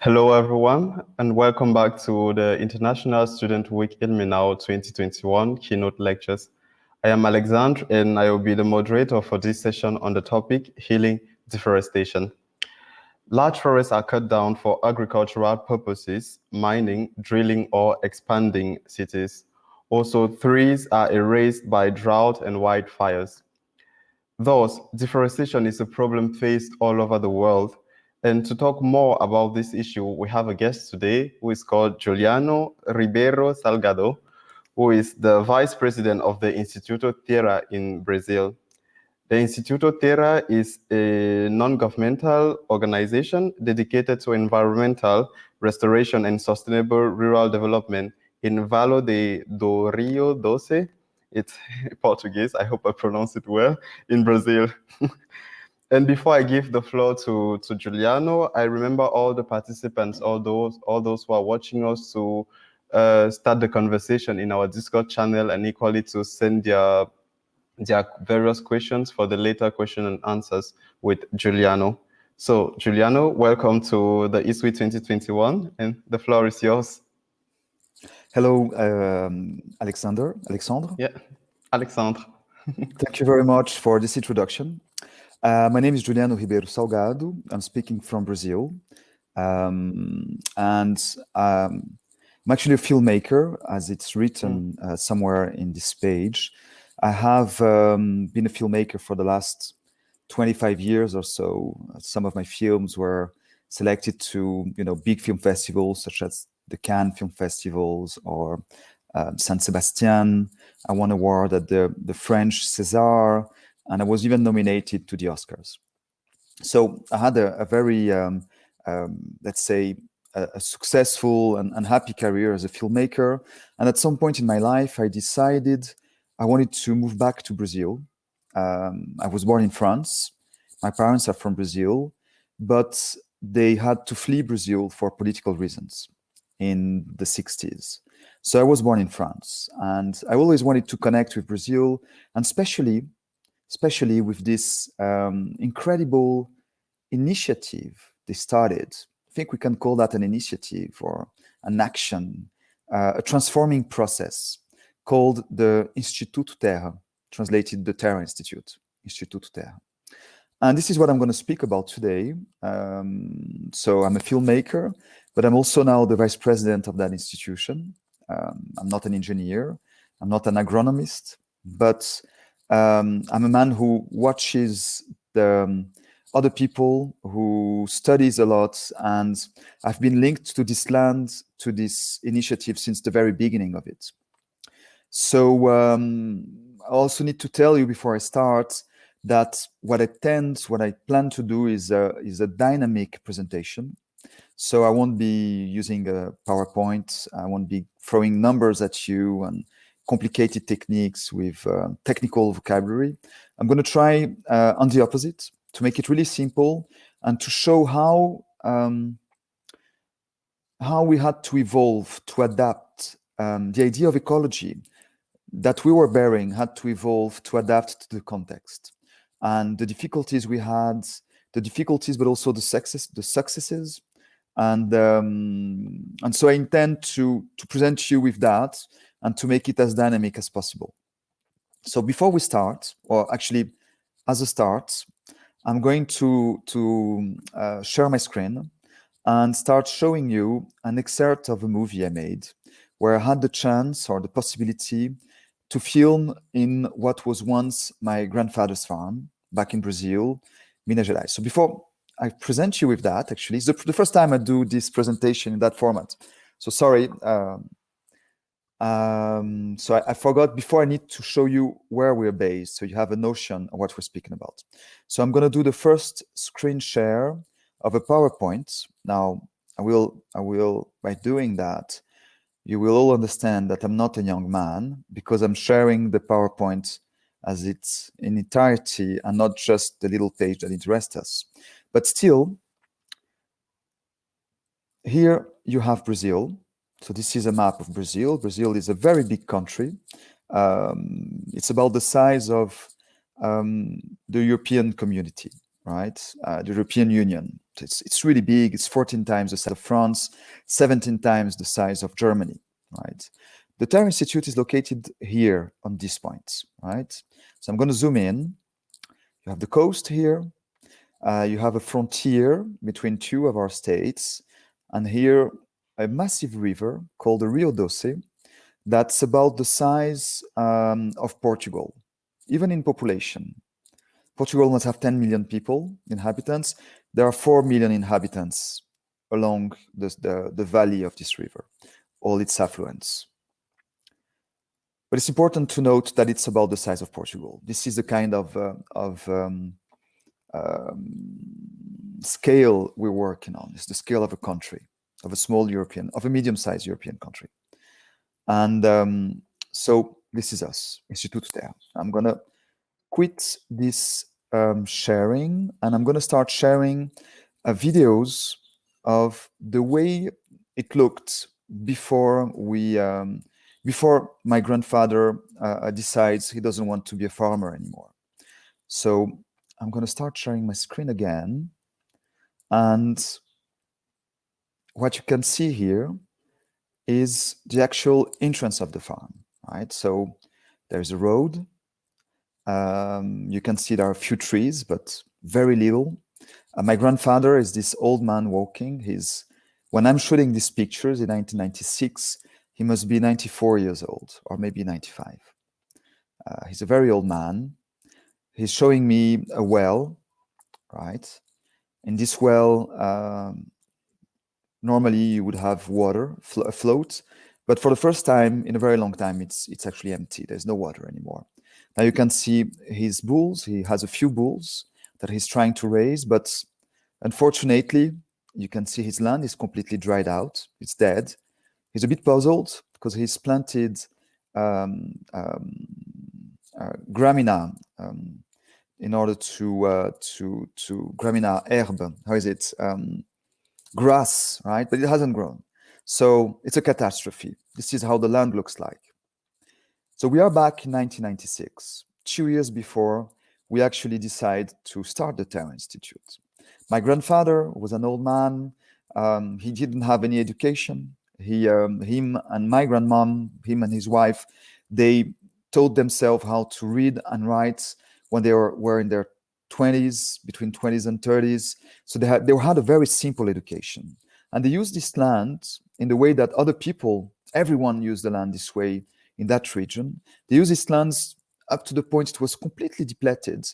Hello, everyone, and welcome back to the International Student Week Ilminau 2021 Keynote Lectures. I am Alexandre, and I will be the moderator for this session on the topic Healing Deforestation. Large forests are cut down for agricultural purposes, mining, drilling, or expanding cities. Also, trees are erased by drought and wildfires. Thus, deforestation is a problem faced all over the world. And to talk more about this issue, we have a guest today who is called Juliano Ribeiro Salgado, who is the Vice President of the Instituto Terra in Brazil. The Instituto Terra is a non-governmental organization dedicated to environmental restoration and sustainable rural development in Vale do Rio Doce. It's Portuguese, I hope I pronounce it well, in Brazil. And before I give the floor to Juliano, I remember all the participants, all those who are watching us, to start the conversation in our Discord channel, and equally to send their various questions for the later question and answers with Juliano. So Juliano, welcome to the ISWI 2021, and the floor is yours. Hello, Alexandre. Yeah, Alexandre. Thank you very much for this introduction. My name is Juliano Ribeiro Salgado. I'm speaking from Brazil. And I'm actually a filmmaker, as it's written somewhere in this page. I have been a filmmaker for the last 25 years or so. Some of my films were selected to, big film festivals such as the Cannes Film Festivals or San Sebastian. I won an award at the French César, and I was even nominated to the Oscars. So I had a very, let's say, a successful and happy career as a filmmaker. And at some point in my life, I decided I wanted to move back to Brazil. I was born in France. My parents are from Brazil, but they had to flee Brazil for political reasons in the 60s. So I was born in France, and I always wanted to connect with Brazil, and especially with this incredible initiative they started. I think we can call that an initiative or an action, a transforming process called the Instituto Terra, translated the Terra Institute, Instituto Terra. And this is what I'm going to speak about today. So I'm a filmmaker, but I'm also now the vice president of that institution. I'm not an engineer, I'm not an agronomist, but I'm a man who watches the other people, who studies a lot, and I've been linked to this land, to this initiative since the very beginning of it. So I also need to tell you before I start that what I plan to do is a dynamic presentation. So I won't be using a PowerPoint. I won't be throwing numbers at you and complicated techniques with technical vocabulary. I'm going to try on the opposite, to make it really simple and to show how we had to evolve, to adapt. The idea of ecology that we were bearing had to evolve to adapt to the context. And the difficulties we had, but also the successes. And so I intend to present you with that and to make it as dynamic as possible. So before we start, or actually as a start, I'm going to share my screen and start showing you an excerpt of a movie I made where I had the chance or the possibility to film in what was once my grandfather's farm back in Brazil, Minas Gerais. So before I present you with that, actually, it's the first time I do this presentation in that format. So sorry. So I forgot before. I need to show you where we're based, so you have a notion of what we're speaking about. So I'm going to do the first screen share of a PowerPoint. Now, I will, by doing that, you will all understand that I'm not a young man, because I'm sharing the PowerPoint as it's in entirety and not just the little page that interests us. But still, here you have Brazil. So this is a map of Brazil. Brazil is a very big country. It's about the size of the European community. right? The European Union. It's really big. It's 14 times the size of France, 17 times the size of Germany, right? The Terra Institute is located here on these points, right? So I'm going to zoom in. You have the coast here. You have a frontier between two of our states. And here, a massive river called the Rio Doce that's about the size of Portugal, even in population. Portugal must have 10 million people, inhabitants. There are 4 million inhabitants along the valley of this river, all its affluents. But it's important to note that it's about the size of Portugal. This is the kind of scale we're working on. It's the scale of a country, of a small European, of a medium-sized European country. And so this is us, Instituto Terra. I'm going to quit this sharing, and I'm going to start sharing videos of the way it looked before before my grandfather decides he doesn't want to be a farmer anymore. So I'm going to start sharing my screen again, and what you can see here is the actual entrance of the farm, right? So there's a road. You can see there are a few trees, but very little. My grandfather is this old man walking. When I'm shooting these pictures in 1996, he must be 94 years old, or maybe 95. He's a very old man. He's showing me a well, right? In this well, normally you would have water afloat, but for the first time in a very long time, it's actually empty. There's no water anymore. Now you can see his bulls. He has a few bulls that he's trying to raise, but unfortunately, you can see his land is completely dried out. It's dead. He's a bit puzzled because he's planted gramina in order to gramina herb. How is it? Grass, right? But it hasn't grown. So it's a catastrophe. This is how the land looks like. So we are back in 1996, 2 years before we actually decide to start the Terra Institute. My grandfather was an old man. He didn't have any education. Him and my grandmom, him and his wife, they taught themselves how to read and write when they were in their 20s, between 20s and 30s. So they had a very simple education. And they used this land in the way that other people, everyone used the land this way in that region. They used these lands up to the point it was completely depleted.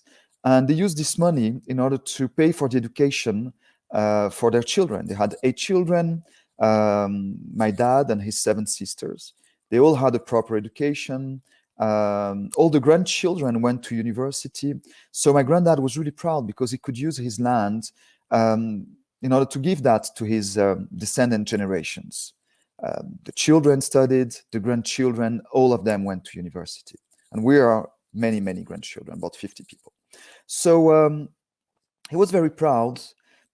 And they used this money in order to pay for the education for their children. They had 8 children, my dad and his 7 sisters. They all had a proper education. All the grandchildren went to university. So my granddad was really proud because he could use his land in order to give that to his descendant generations. The children studied, the grandchildren, all of them went to university. And we are many, many grandchildren, about 50 people. So he was very proud,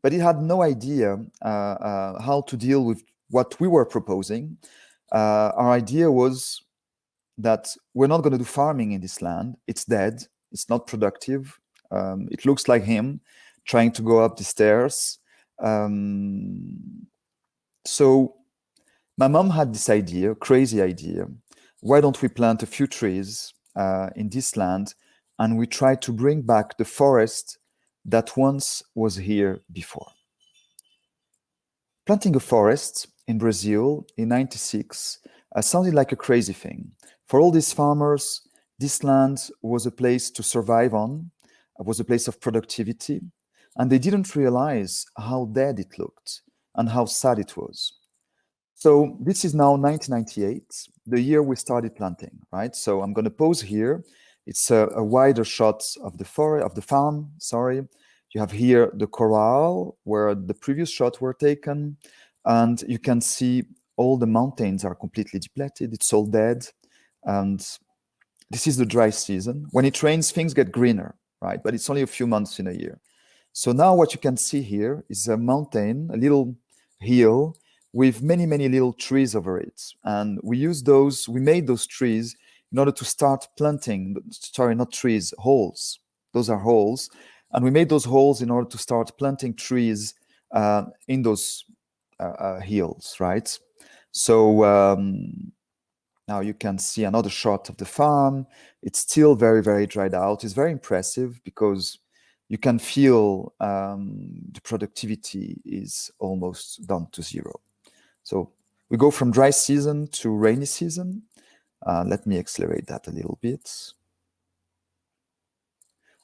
but he had no idea how to deal with what we were proposing. Our idea was that we're not going to do farming in this land. It's dead. It's not productive. It looks like him trying to go up the stairs. So my mom had this idea, crazy idea. Why don't we plant a few trees in this land and we try to bring back the forest that once was here before? Planting a forest in Brazil in 96 sounded like a crazy thing. For all these farmers, this land was a place to survive on, was a place of productivity, and they didn't realize how dead it looked and how sad it was. So this is now 1998, the year we started planting, right? So I'm going to pause here. It's a wider shot of the farm. Sorry, you have here the corral where the previous shots were taken, and you can see all the mountains are completely depleted. It's all dead, and this is the dry season. When it rains, things get greener, right? But it's only a few months in a year. So now what you can see here is a mountain, a little hill with many, many little trees over it. And we made those trees in order to start planting, sorry, not trees, holes. Those are holes And we made those holes in order to start planting trees in those hills, right? So now you can see another shot of the farm. It's still very, very dried out. It's very impressive because you can feel the productivity is almost down to zero. So we go from dry season to rainy season. Let me accelerate that a little bit.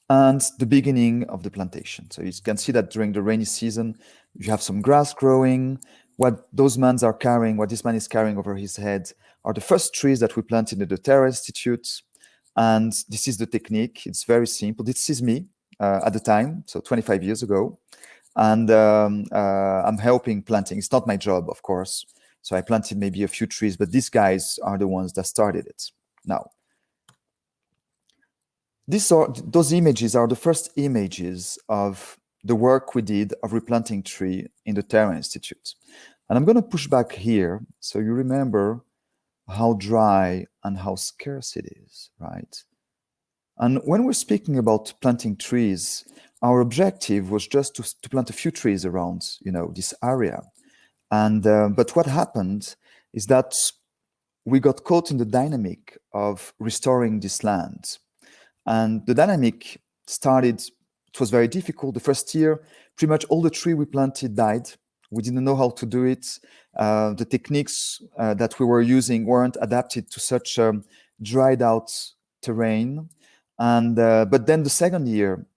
And the beginning of the plantation. So you can see that during the rainy season, you have some grass growing. What those men are carrying, what this man is carrying over his head, are the first trees that we planted in the Terra Institute. And this is the technique. It's very simple. This is me at the time, so 25 years ago. And I'm helping planting. It's not my job, of course. So I planted maybe a few trees, but these guys are the ones that started it. Now, those images are the first images of the work we did of replanting tree in the Terra Institute. And I'm going to push back here so you remember how dry and how scarce it is, right? And when we're speaking about planting trees, our objective was just to plant a few trees around, this area. And but what happened is that we got caught in the dynamic of restoring this land. And the dynamic started, it was very difficult. The first year, pretty much all the trees we planted died. We didn't know how to do it. The techniques that we were using weren't adapted to such dried out terrain. And but then the second year,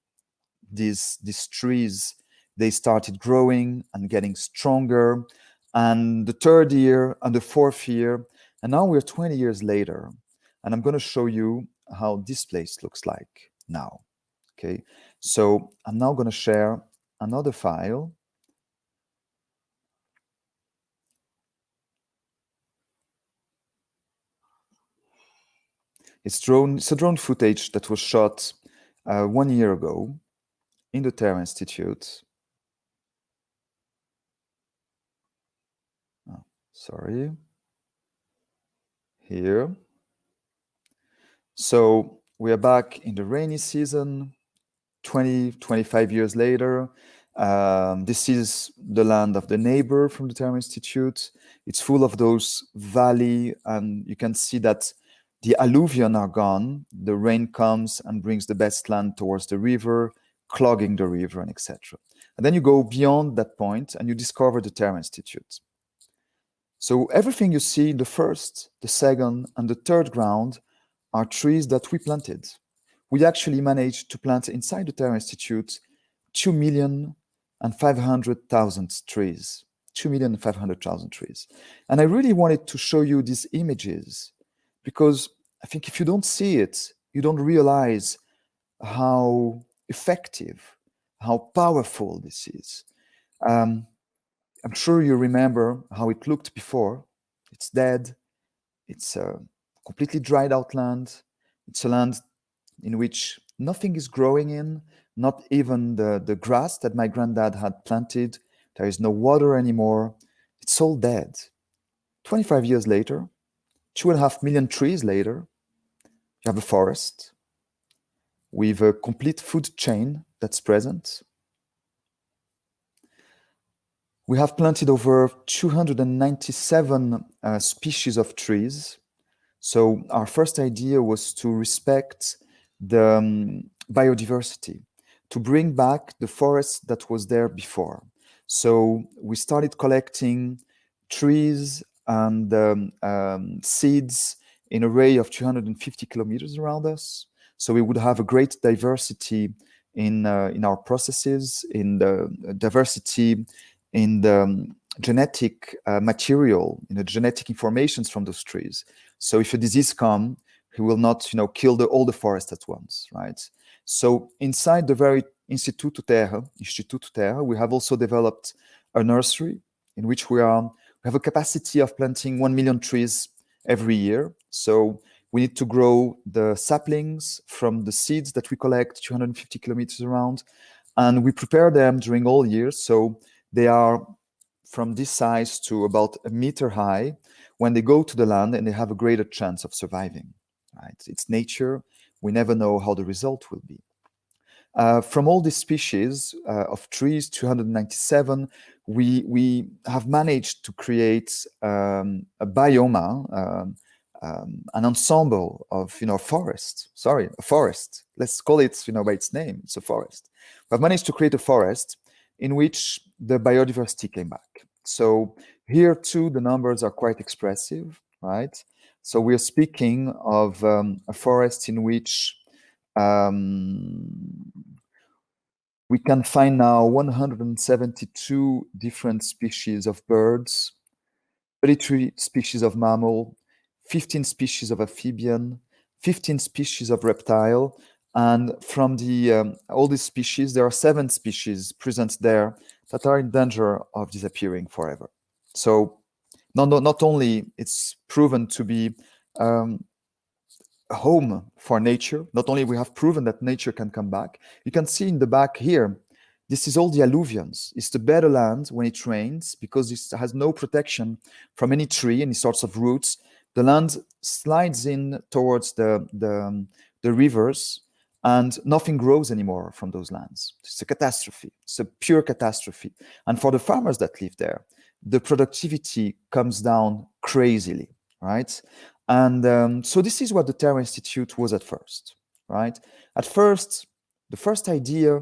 these trees, they started growing and getting stronger. And the third year and the fourth year, and now we're 20 years later. And I'm going to show you how this place looks like now. Okay, so I'm now going to share another file. It's a drone footage that was shot 1 year ago in the Terra Institute. Oh, sorry. Here. So we are back in the rainy season, 25 years later. This is the land of the neighbor from the Terra Institute. It's full of those valley, and you can see that the alluvion are gone. The rain comes and brings the best land towards the river, clogging the river, and etc. And then you go beyond that point and you discover the Terra Institute. So everything you see in the first, the second, and the third ground are trees that we planted. We actually managed to plant inside the Terra Institute 2,500,000 trees. 2,500,000 trees. And I really wanted to show you these images because I think if you don't see it, you don't realize how effective, how powerful this is. I'm sure you remember how it looked before. It's dead. It's a completely dried out land. It's a land in which nothing is growing in, not even the grass that my granddad had planted. There is no water anymore. It's all dead. 25 years later, 2.5 million trees later, you have a forest with a complete food chain that's present. We have planted over 297 species of trees. So our first idea was to respect the biodiversity, to bring back the forest that was there before. So we started collecting trees and seeds in an array of 250 kilometers around us. So we would have a great diversity in our processes, in the diversity in the genetic material, in the genetic informations from those trees. So if a disease comes, he will not, kill all the forest at once, right? So inside the very Instituto Terra, we have also developed a nursery in which we have a capacity of planting 1 million trees every year. So we need to grow the saplings from the seeds that we collect 250 kilometers around, and we prepare them during all years. So they are from this size to about 1 meter high when they go to the land, and they have a greater chance of surviving, right? It's nature. We never know how the result will be. From all these species of trees, 297, we have managed to create a bioma, an ensemble of, a forest. Sorry, a forest. Let's call it, by its name. It's a forest. We've managed to create a forest in which the biodiversity came back. So here too, the numbers are quite expressive, right? So we're speaking of a forest in which we can find now 172 different species of birds, 33 species of mammal, 15 species of amphibian, 15 species of reptile, and from the all these species, there are 7 species present there that are in danger of disappearing forever. So not only it's proven to be a home for nature, not only we have proven that nature can come back. You can see in the back here, this is all the alluvions. It's the better land when it rains because it has no protection from any tree, any sorts of roots. The land slides in towards the rivers and nothing grows anymore from those lands. It's a catastrophe. It's a pure catastrophe. And for the farmers that live there, the productivity comes down crazily, right? And so this is what the Terra Institute was at first, right? At first, the first idea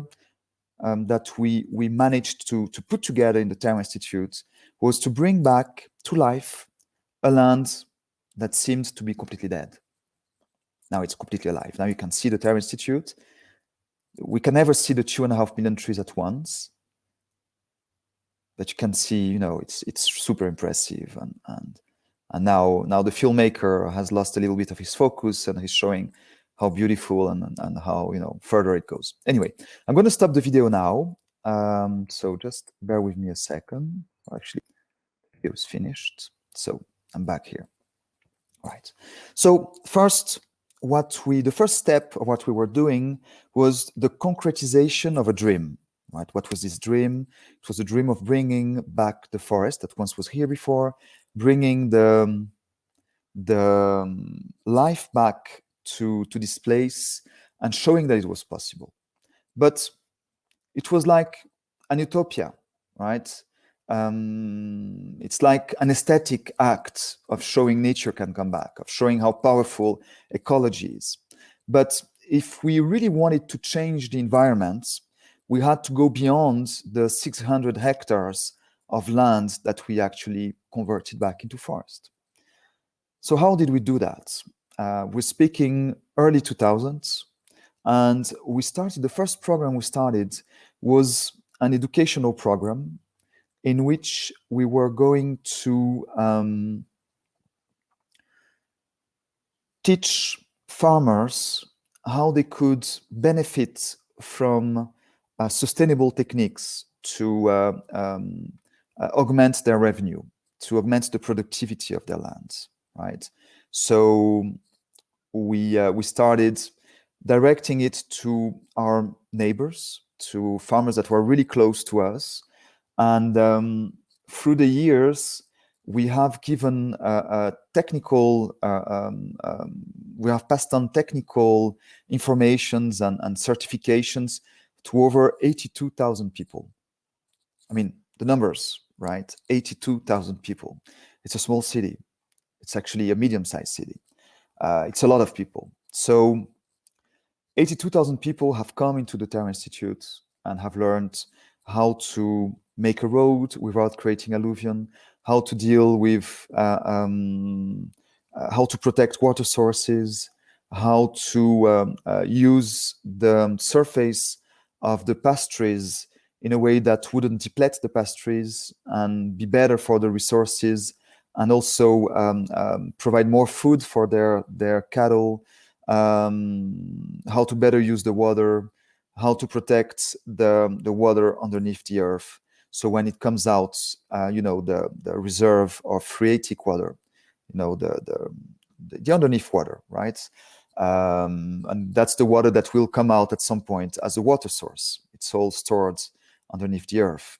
that we managed to put together in the Terra Institute was to bring back to life a land that seemed to be completely dead. Now it's completely alive. Now you can see the Terra Institute. We can never see the 2.5 million trees at once, but you can see, it's super impressive. And now the filmmaker has lost a little bit of his focus and he's showing how beautiful and how, further it goes. Anyway, I'm going to stop the video now. So just bear with me a second. Actually, the video is finished. So I'm back here. Right. So first, the first step of what we were doing was the concretization of a dream. Right? What was this dream? It was a dream of bringing back the forest that once was here before, bringing the life back to this place and showing that it was possible. But it was like an utopia, right? It's like an aesthetic act of showing nature can come back, of showing how powerful ecology is. But if we really wanted to change the environment, we had to go beyond the 600 hectares of land that we actually converted back into forest. So how did we do that? We're speaking early 2000s, and the first program we started was an educational program in which we were going to teach farmers how they could benefit from sustainable techniques to augment their revenue, to augment the productivity of their lands, right? So we started directing it to our neighbors, to farmers that were really close to us. And through the years, we have given technical, we have passed on technical informations and certifications to over 82,000 people. I mean, the numbers, right? 82,000 people. It's a small city. It's actually a medium-sized city. It's a lot of people. So 82,000 people have come into the Terra Institute and have learned how to make a road without creating alluvion, how to deal with, how to protect water sources, how to use the surface of the pastures in a way that wouldn't deplete the pastures and be better for the resources, and also provide more food for their cattle, how to better use the water, how to protect the water underneath the earth. So when it comes out, the reserve of phreatic water, the underneath water, right? And that's the water that will come out at some point as a water source. It's all stored underneath the earth.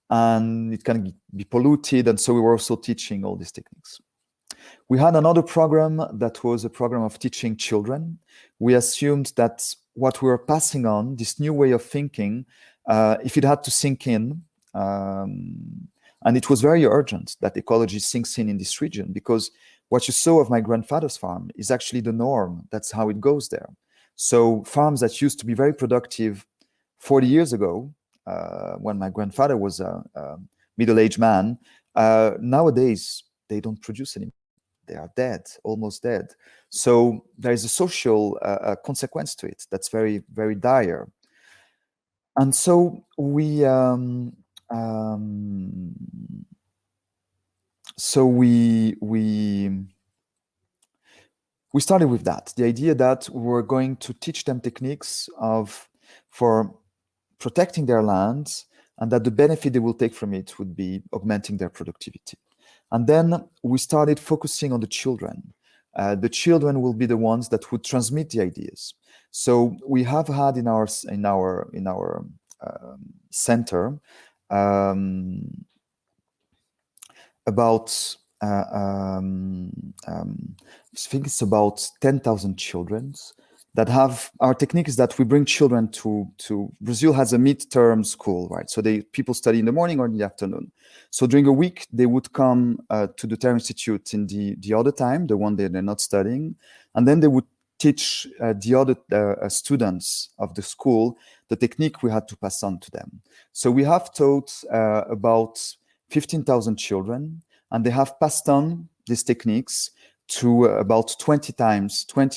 And it can be polluted, and so we were also teaching all these techniques. We had another program that was a program of teaching children. We assumed that what we were passing on, this new way of thinking, if it had to sink in, and it was very urgent that ecology sinks in this region, because what you saw of my grandfather's farm is actually the norm. That's how it goes there. So farms that used to be very productive 40 years ago, when my grandfather was a middle-aged man, nowadays they don't produce anymore. They are dead, almost dead. So there is a social consequence to it that's very, very dire. And so we started with that, the idea that we're going to teach them techniques for protecting their lands, and that the benefit they will take from it would be augmenting their productivity. And then we started focusing on the children. The children will be the ones that would transmit the ideas. So we have had in our center about I think it's about 10,000 children that have our technique. Is that we bring children to Brazil has a midterm school, right? So people study in the morning or in the afternoon. So during a week they would come to the Terra Institute in the other time, the one that they're not studying, and then they would teach the other students of the school the technique we had to pass on to them. So we have taught about 15,000 children, and they have passed on these techniques to about 20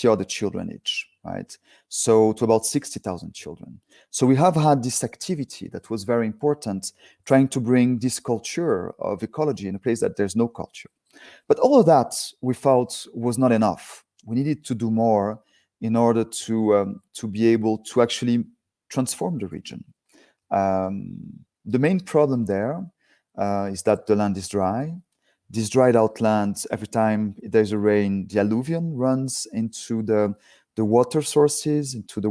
other children each, right? So to about 60,000 children. So we have had this activity that was very important, trying to bring this culture of ecology in a place that there's no culture. But all of that we felt was not enough. We needed to do more in order to be able to actually transform the region. The main problem there is that the land is dry. This dried out land, every time there's a rain, the alluvium runs into the water sources, into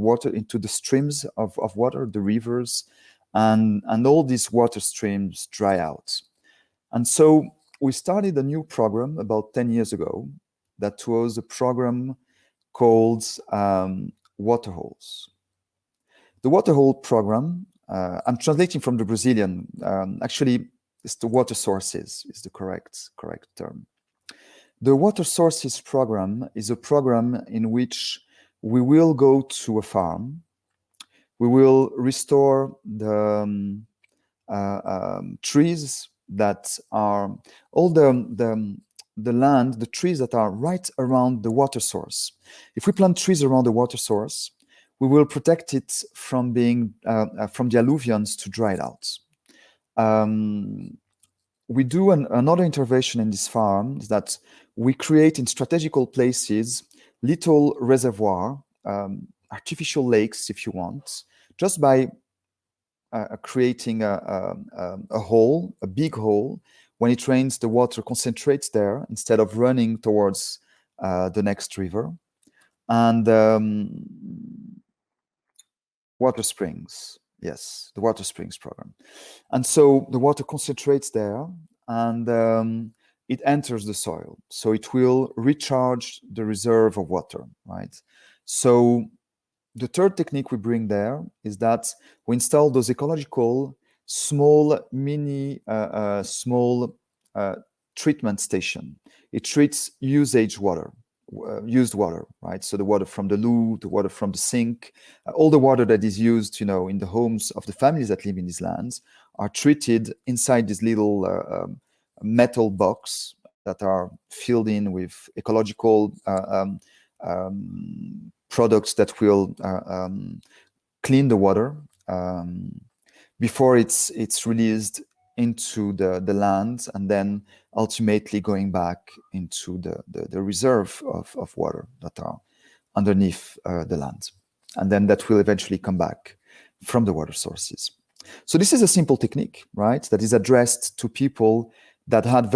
the streams of water, the rivers, and all these water streams dry out. And so we started a new program about 10 years ago that was a program called Waterholes. The Waterhole program, I'm translating from the Brazilian, actually it's the water sources is the correct term. The water sources program is a program in which we will go to a farm, we will restore the trees that are all the land, the trees that are right around the water source. If we plant trees around the water source, we will protect it from being from the alluvions to dry it out. We do another intervention in this farm, is that we create in strategical places little reservoir, artificial lakes, if you want, just by creating a hole, a big hole. When it rains, the water concentrates there instead of running towards the next river. And water springs. Yes, the water springs program. And so the water concentrates there, and it enters the soil. So it will recharge the reserve of water, right? So the third technique we bring there is that we install those ecological small treatment station. It treats used water, right? So the water from the loo, the water from the sink, all the water that is used, in the homes of the families that live in these lands are treated inside this little metal box that are filled in with ecological products that will clean the water before it's released into the land, and then ultimately going back into the reserve of water that are underneath the land. And then that will eventually come back from the water sources. So this is a simple technique, right? That is addressed to people that had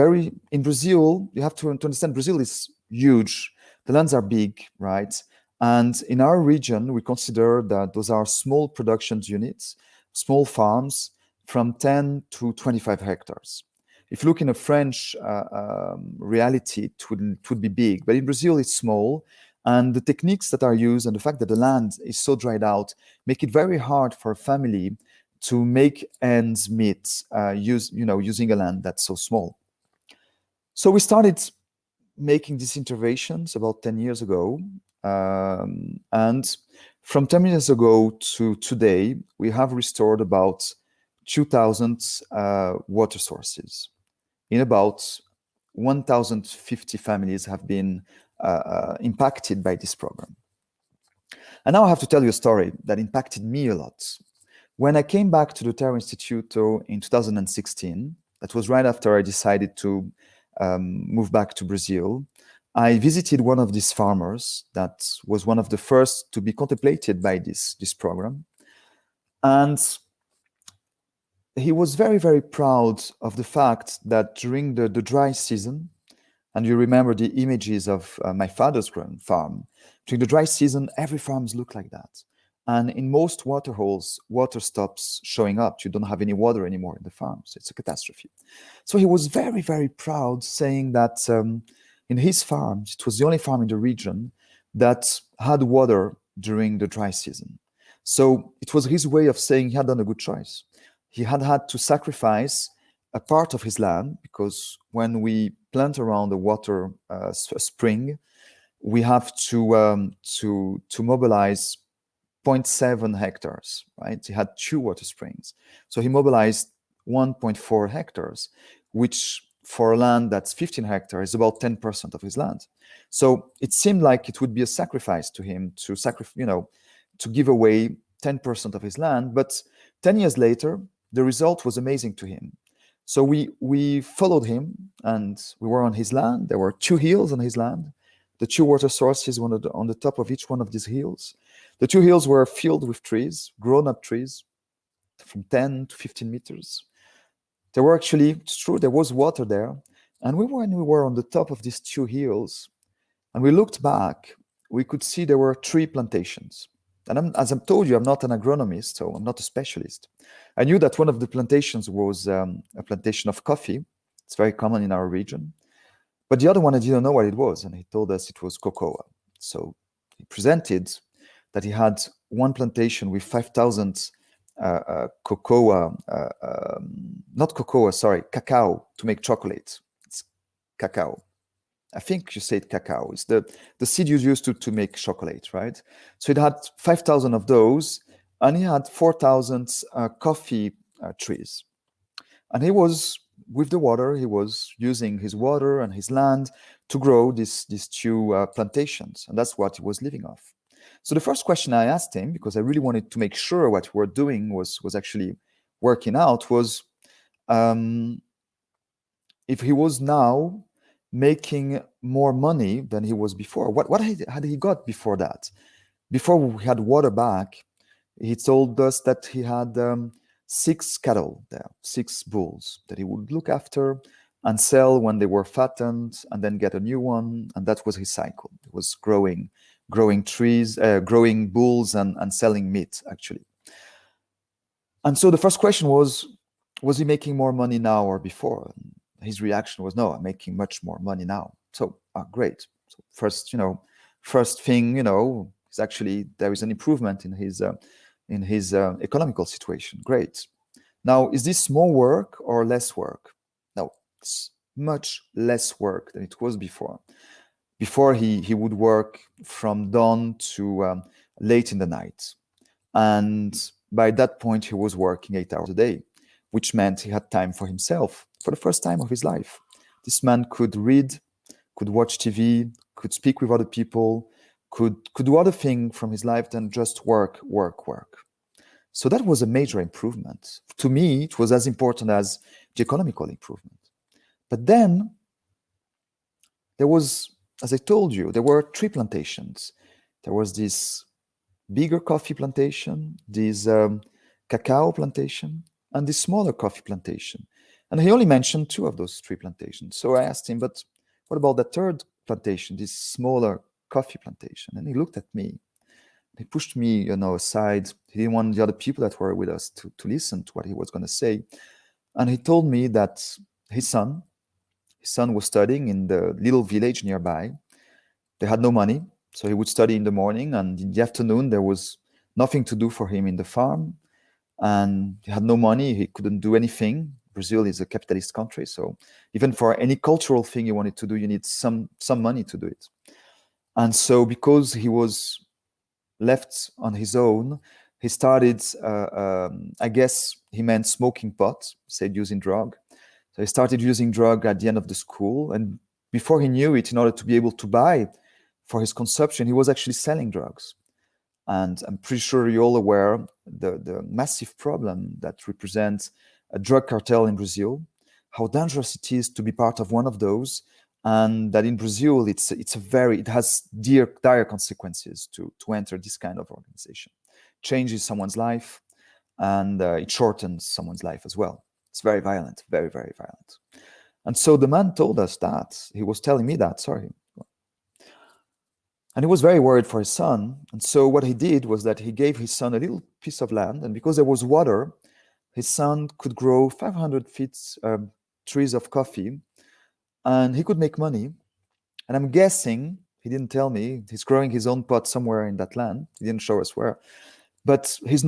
in Brazil, you have to understand, Brazil is huge. The lands are big, right? And in our region, we consider that those are small production units, small farms, from 10 to 25 hectares. If you look in a French reality, it would be big, but in Brazil it's small, And the techniques that are used and the fact that the land is so dried out make it very hard for a family to make ends meet using a land that's so small. So we started making these interventions about 10 years ago. And from 10 years ago to today, we have restored about 2,000 water sources. In about 1,050 families have been impacted by this program. And now I have to tell you a story that impacted me a lot. When I came back to the Terra Instituto in 2016, that was right after I decided to move back to Brazil, I visited one of these farmers that was one of the first to be contemplated by this program. And he was very, very proud of the fact that during the dry season, and you remember the images of my father's farm, during the dry season, every farms look like that. And in most water holes, water stops showing up. You don't have any water anymore in the farms. It's a catastrophe. So he was very, very proud, saying that in his farm, it was the only farm in the region that had water during the dry season. So it was his way of saying he had done a good choice. He had to sacrifice a part of his land, because when we plant around a water spring, we have to mobilize 0.7 hectares, right? He had 2 water springs. So he mobilized 1.4 hectares, which for a land that's 15 hectares is about 10% of his land. So it seemed like it would be a sacrifice to him to give away 10% of his land. But 10 years later, the result was amazing to him. So we followed him, and we were on his land. There were 2 hills on his land. The 2 water sources on the top of each one of these hills. The 2 hills were filled with trees, grown-up trees, from 10 to 15 meters. There were actually, it's true, there was water there. And when we were on the top of these 2 hills, and we looked back, we could see there were 3 plantations. And as I told you, I'm not an agronomist, so I'm not a specialist. I knew that one of the plantations was a plantation of coffee. It's very common in our region. But the other one, I didn't know what it was, and he told us it was cocoa. So he presented that he had one plantation with 5,000 cacao to make chocolate. It's cacao. I think you said cacao. It's the seed you use to make chocolate, right? So it had 5,000 of those, and he had 4,000 coffee trees. And he was, with the water, he was using his water and his land to grow these 2 plantations, and that's what he was living off. So the first question I asked him, because I really wanted to make sure what we were doing was actually working out, was if he was now making more money than he was before. What had he got before that? Before we had water back, he told us that he had 6 cattle there, 6 bulls that he would look after and sell when they were fattened, and then get a new one, and that was his cycle. It was growing trees, growing bulls, and selling meat, actually. And so the first question was he making more money now or before? His reaction was, no, I'm making much more money now. So great. So first thing, is actually there is an improvement in his economical situation. Great. Now, is this more work or less work? No, it's much less work than it was before. Before he would work from dawn to late in the night. And by that point, he was working 8 hours a day, which meant he had time for himself for the first time of his life. This man could read, could watch TV, could speak with other people, could do other things from his life than just work. So that was a major improvement. To me, it was as important as the economical improvement. But then there was, as I told you, there were 3 plantations. There was this bigger coffee plantation, this cacao plantation, and this smaller coffee plantation. And he only mentioned 2 of those 3 plantations. So I asked him, but what about the 3rd plantation, this smaller coffee plantation? And he looked at me. He pushed me, aside. He didn't want the other people that were with us to listen to what he was going to say. And he told me that his son was studying in the little village nearby. They had no money, So he would study in the morning, and in the afternoon there was nothing to do for him in the farm, and he had no money. He couldn't do anything. Brazil is a capitalist country, so even for any cultural thing you wanted to do, you need some money to do it. And so because he was left on his own, he started, I guess he meant smoking pot, said using drug. So he started using drug at the end of the school, and before he knew it, in order to be able to buy for his consumption, he was actually selling drugs. And I'm pretty sure you're all aware the massive problem that represents a drug cartel in Brazil, how dangerous it is to be part of one of those, and that in Brazil it has dire consequences to enter this kind of organization. Changes someone's life, and it shortens someone's life as well. It's very violent, very, very violent. And so the man told us that, he was telling me that, sorry. And he was very worried for his son. And so what he did was that he gave his son a little piece of land, and because there was water, his son could grow 500 feet trees of coffee, and he could make money. And I'm guessing, he didn't tell me, he's growing his own pot somewhere in that land. He didn't show us where. But he's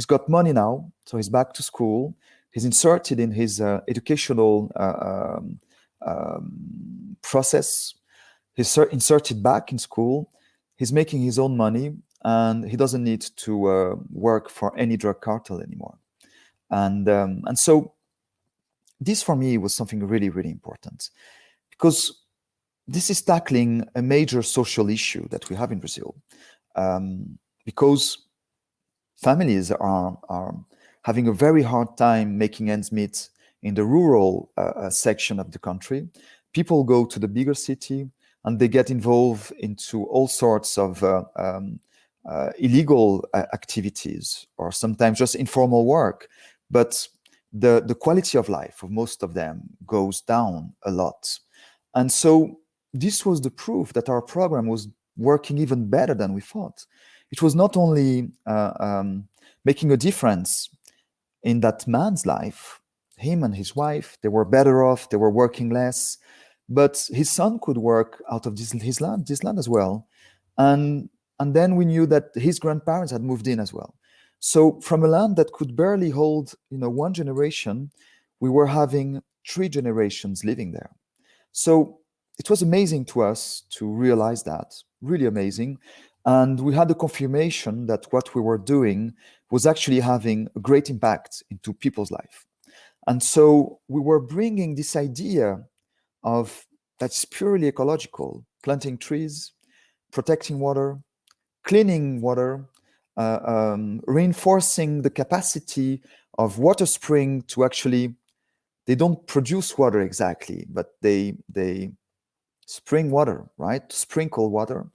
got money now, so he's back to school. He's inserted in his educational process. He's inserted back in school. He's making his own money, and he doesn't need to work for any drug cartel anymore. And so this for me was something really, really important, because this is tackling a major social issue that we have in Brazil, because families are having a very hard time making ends meet in the rural section of the country. People go to the bigger city, and they get involved into all sorts of illegal activities, or sometimes just informal work. But the quality of life of most of them goes down a lot. And so this was the proof that our program was working even better than we thought. It was not only making a difference in that man's life, him and his wife, they were better off, they were working less, but his son could work out of this land as well. And then we knew that his grandparents had moved in as well. So from a land that could barely hold, one generation, we were having 3 generations living there. So it was amazing to us to realize that, really amazing. And we had the confirmation that what we were doing was actually having a great impact into people's life. And so we were bringing this idea of that's purely ecological, planting trees, protecting water, cleaning water, reinforcing the capacity of water spring to actually, they don't produce water exactly, but they spring water, right? Sprinkle water.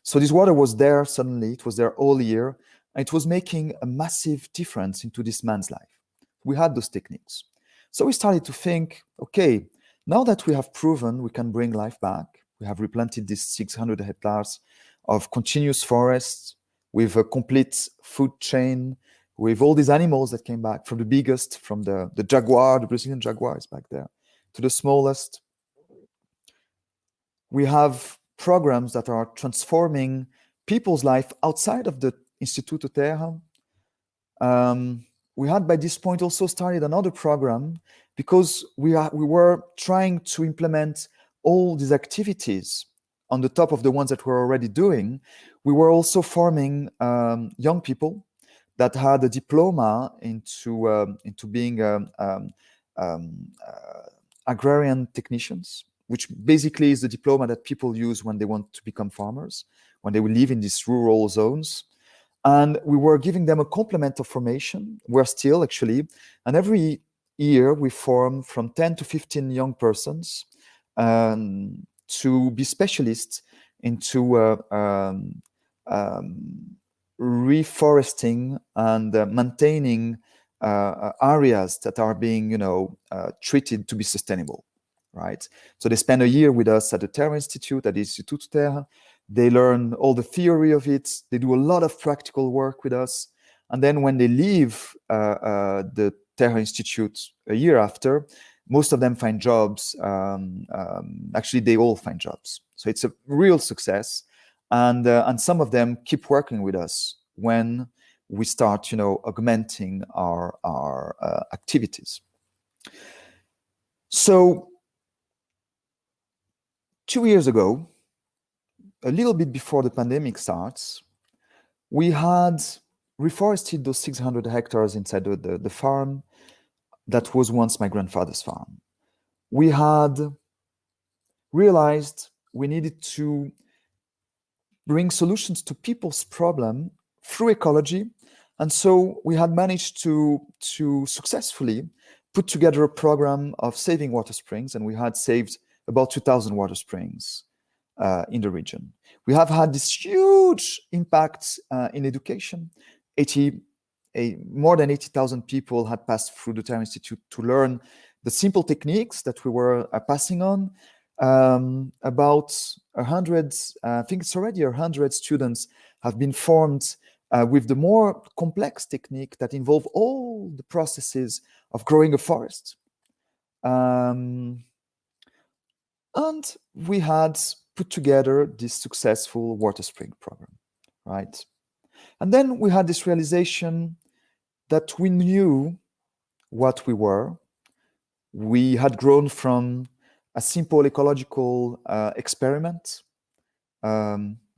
So this water was there suddenly, it was there all year, and it was making a massive difference into this man's life. We had those techniques. So we started to think, okay, now that we have proven we can bring life back, we have replanted these 600 hectares of continuous forests with a complete food chain, with all these animals that came back, from the biggest, from the jaguar, the Brazilian jaguar is back there, to the smallest. We have programs that are transforming people's life outside of the Instituto Terra. We had by this point also started another program, because we were trying to implement all these activities on the top of the ones that we're already doing. We were also forming young people that had a diploma into being agrarian technicians, which basically is the diploma that people use when they want to become farmers, when they will live in these rural zones. And we were giving them a complement of formation. We're still actually, and every year we form from 10 to 15 young persons to be specialists into reforesting and maintaining areas that are being, treated to be sustainable, right? So they spend a year with us at the Terra Institute, at the Instituto Terra. They learn all the theory of it. They do a lot of practical work with us. And then when they leave the Terra Institute a year after, most of them find jobs. Actually, they all find jobs. So it's a real success. And some of them keep working with us when we start, augmenting our activities. So 2 years ago, a little bit before the pandemic starts, we had reforested those 600 hectares inside the farm that was once my grandfather's farm. We had realized we needed to bring solutions to people's problem through ecology. And so we had managed to successfully put together a program of saving water springs, and we had saved about 2,000 water springs in the region. We have had this huge impact in education. More than 80,000 people had passed through the Terra Institute to learn the simple techniques that we were passing on. About 100, I think it's already 100 students have been formed with the more complex technique that involve all the processes of growing a forest. And we had put together this successful water spring program, right? And then we had this realization that we knew what we were. We had grown from a simple ecological experiment,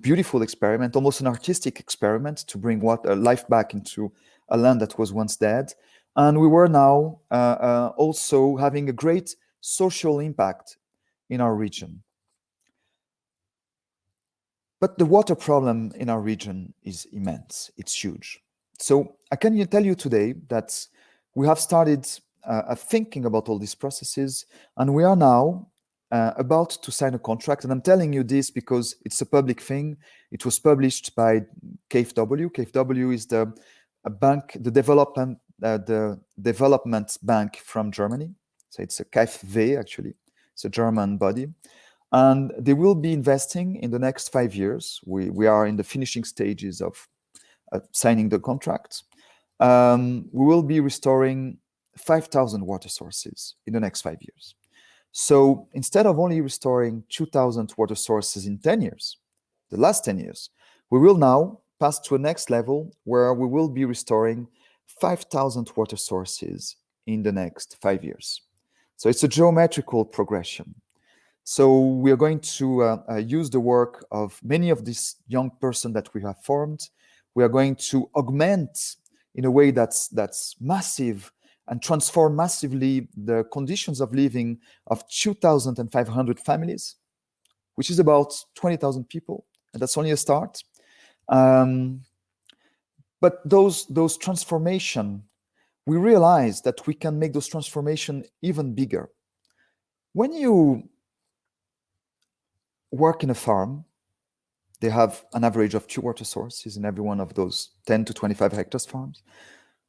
beautiful experiment, almost an artistic experiment to bring life back into a land that was once dead. And we were now also having a great social impact in our region. But the water problem in our region is immense. It's huge. So I can tell you today that we have started thinking about all these processes, and we are now about to sign a contract. And I'm telling you this because it's a public thing. It was published by KfW. KfW is the development bank from Germany. So it's a KfW, actually. It's a German body. And they will be investing in the next 5 years. We are in the finishing stages of signing the contract. We will be restoring 5,000 water sources in the next 5 years. So instead of only restoring 2,000 water sources in 10 years, the last 10 years, we will now pass to a next level where we will be restoring 5,000 water sources in the next 5 years. So it's a geometrical progression. So we are going to use the work of many of these young persons that we have formed. We are going to augment in a way that's massive and transform massively the conditions of living of 2,500 families, which is about 20,000 people. And that's only a start. But those transformation, we realize that we can make those transformation even bigger. When you work in a farm, they have an average of 2 water sources in every one of those 10 to 25 hectares farms.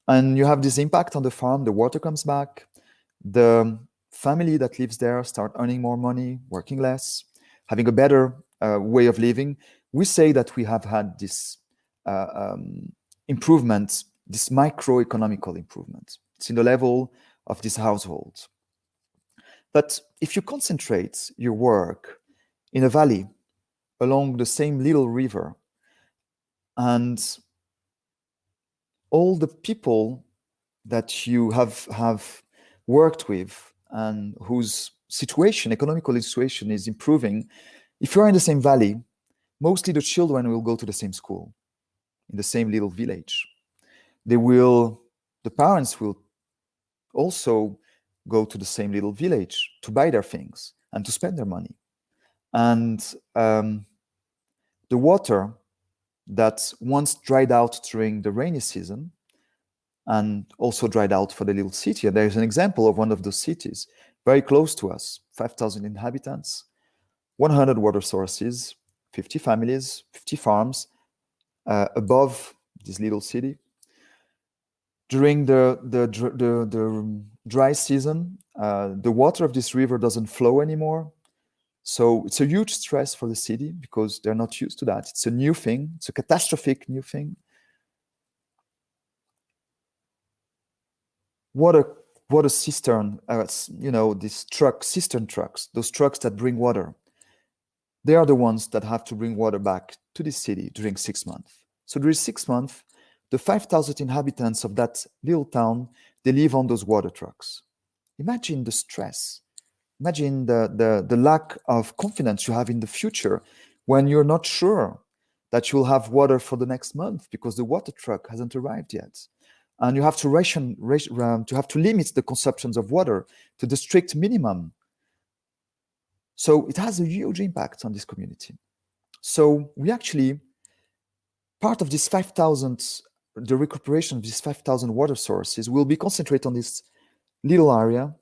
And you have this impact on the farm, the water comes back, the family that lives there start earning more money, working less, having a better way of living. We say that we have had this improvement, this microeconomical improvement. It's in the level of this household. But if you concentrate your work in a valley along the same little river, and all the people that you have worked with and whose economical situation is improving, if you're in the same valley, mostly the children will go to the same school, in the same little village. The parents will also go to the same little village to buy their things and to spend their money. And the water that once dried out during the rainy season and also dried out for the little city. And there's an example of one of those cities very close to us, 5,000 inhabitants, 100 water sources, 50 families, 50 farms above this little city. During the dry season, the water of this river doesn't flow anymore. So it's a huge stress for the city because they're not used to that. It's a new thing. It's a catastrophic new thing. What a cistern, these cistern trucks, those trucks that bring water. They are the ones that have to bring water back to this city during 6 months. So during 6 months, the 5,000 inhabitants of that little town, they live on those water trucks. Imagine the stress. Imagine the lack of confidence you have in the future when you're not sure that you'll have water for the next month because the water truck hasn't arrived yet. And you have to limit the consumptions of water to the strict minimum. So it has a huge impact on this community. So we actually, part of this 5,000, the recuperation of these 5,000 water sources will be concentrated on this little area,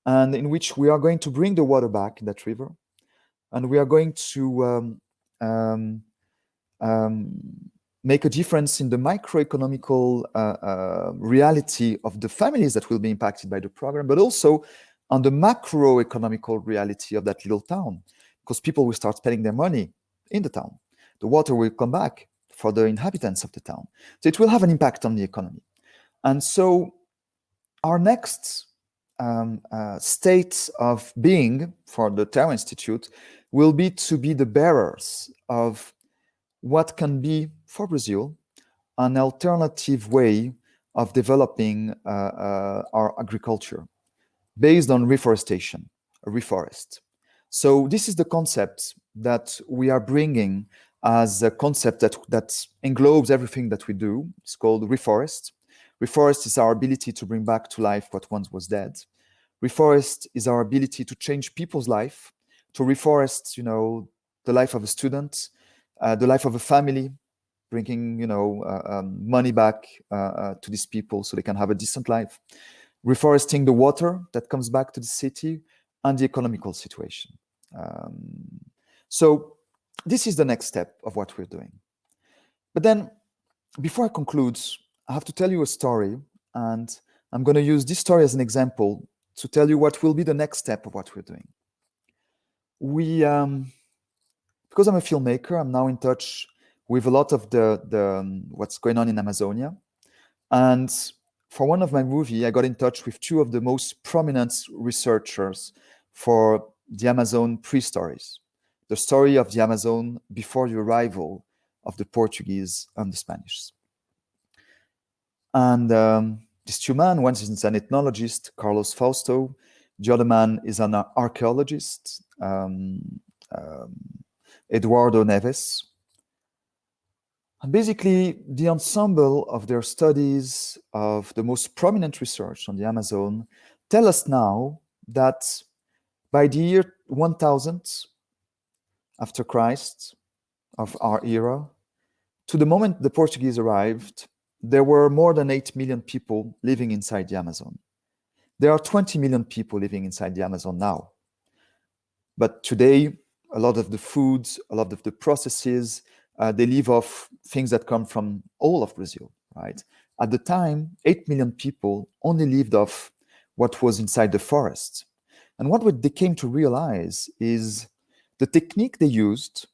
and in which we are going to bring the water back in that river, and we are going to make a difference in the microeconomical reality of the families that will be impacted by the program, but also on the macroeconomical reality of that little town, because people will start spending their money in the town. The water will come back for the inhabitants of the town. So it will have an impact on the economy. And so our next state of being for the Terra Institute will be to be the bearers of what can be, for Brazil, an alternative way of developing our agriculture based on reforestation, a reforest. So this is the concept that we are bringing as a concept that englobes everything that we do. It's called reforest. Reforest is our ability to bring back to life what once was dead. Reforest is our ability to change people's life, to reforest, the life of a student, the life of a family, bringing, money back to these people so they can have a decent life. Reforesting the water that comes back to the city and the economical situation. So this is the next step of what we're doing. But then, before I conclude, I have to tell you a story, and I'm going to use this story as an example to tell you what will be the next step of what we're doing. Because I'm a filmmaker, I'm now in touch with a lot of the what's going on in Amazonia. And for one of my movies, I got in touch with two of the most prominent researchers for the Amazon pre-stories, the story of the Amazon before the arrival of the Portuguese and the Spanish. And these two men, one is an ethnologist, Carlos Fausto. The other man is an archaeologist, Eduardo Neves. And basically, the ensemble of their studies of the most prominent research on the Amazon tell us now that by the year 1000 after Christ, of our era, to the moment the Portuguese arrived, there were more than 8 million people living inside the Amazon. There are 20 million people living inside the Amazon now. But today, a lot of the foods, a lot of the processes, they live off things that come from all of Brazil, right? At the time, 8 million people only lived off what was inside the forest. And what they came to realize is the technique they used,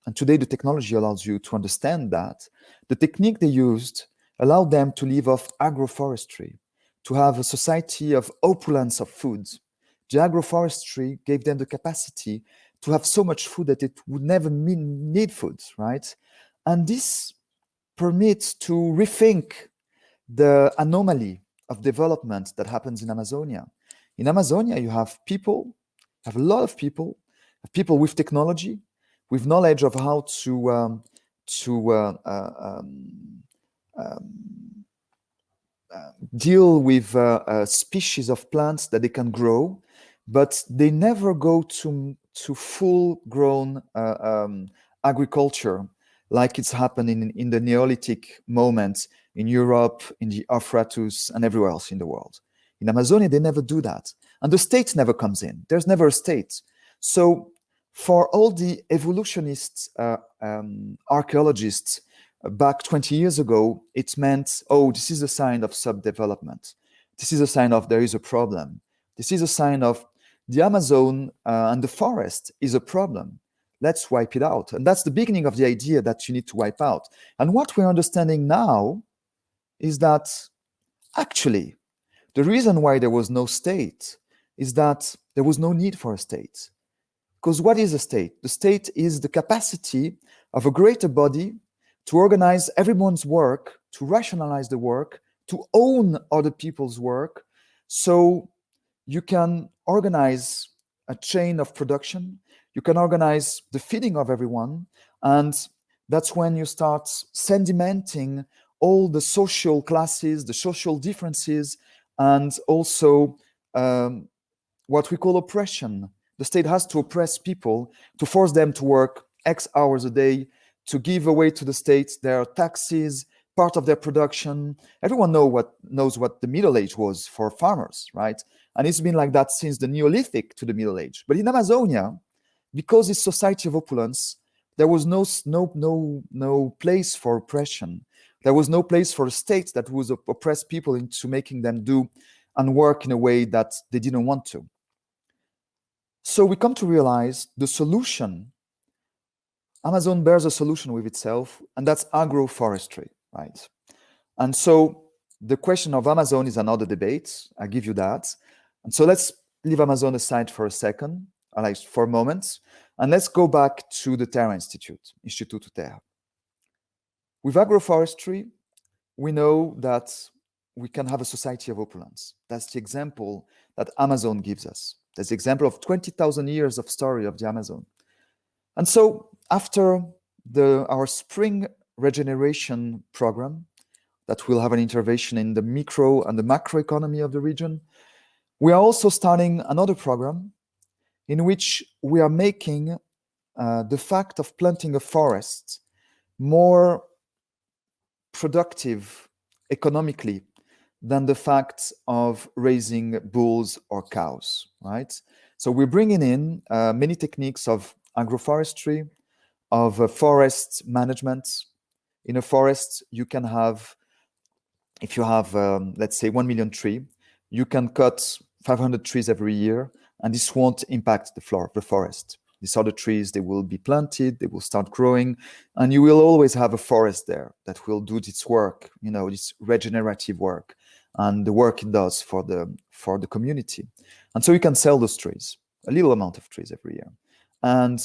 and today the technology allows you to understand that, the technique they used allowed them to live off agroforestry, to have a society of opulence of food. The agroforestry gave them the capacity to have so much food that it would never need food, right? And this permits to rethink the anomaly of development that happens in Amazonia. In Amazonia, you have a lot of people with technology, with knowledge of how to deal with species of plants that they can grow, but they never go to full-grown agriculture like it's happening in the Neolithic moment in Europe, in the Euphrates, and everywhere else in the world. In Amazonia, they never do that. And the state never comes in. There's never a state. So for all the evolutionists, archaeologists, back 20 years ago, it meant, oh, this is a sign of subdevelopment. This is a sign of there is a problem. This is a sign of the Amazon and the forest is a problem. Let's wipe it out. And that's the beginning of the idea that you need to wipe out. And what we're understanding now is that actually, the reason why there was no state is that there was no need for a state. Because what is a state? The state is the capacity of a greater body to organize everyone's work, to rationalize the work, to own other people's work. So you can organize a chain of production, you can organize the feeding of everyone, and that's when you start sedimenting all the social classes, the social differences, and also what we call oppression. The state has to oppress people, to force them to work X hours a day, to give away to the state their taxes, part of their production. Everyone knows what the Middle Age was for farmers, right? And it's been like that since the Neolithic to the Middle Age. But in Amazonia, because it's society of opulence, there was no place for oppression. There was no place for a state that would oppress people into making them do and work in a way that they didn't want to. So we come to realize the solution. Amazon bears a solution with itself, and that's agroforestry, right? And so the question of Amazon is another debate. I give you that. And so let's leave Amazon aside for a second, like for a moment, and let's go back to the Terra Institute, Instituto Terra. With agroforestry, we know that we can have a society of opulence. That's the example that Amazon gives us. That's the example of 20,000 years of story of the Amazon. And so after our spring regeneration program, that will have an intervention in the micro and the macro economy of the region, we are also starting another program in which we are making the fact of planting a forest more productive economically than the fact of raising bulls or cows, right? So we're bringing in many techniques of agroforestry, of forest management. In a forest, you can have, if you have, let's say, 1 million trees, you can cut 500 trees every year, and this won't impact the forest. These other trees, they will be planted, they will start growing, and you will always have a forest there that will do its work, you know, this regenerative work, and the work it does for the community. And so you can sell those trees, a little amount of trees every year. And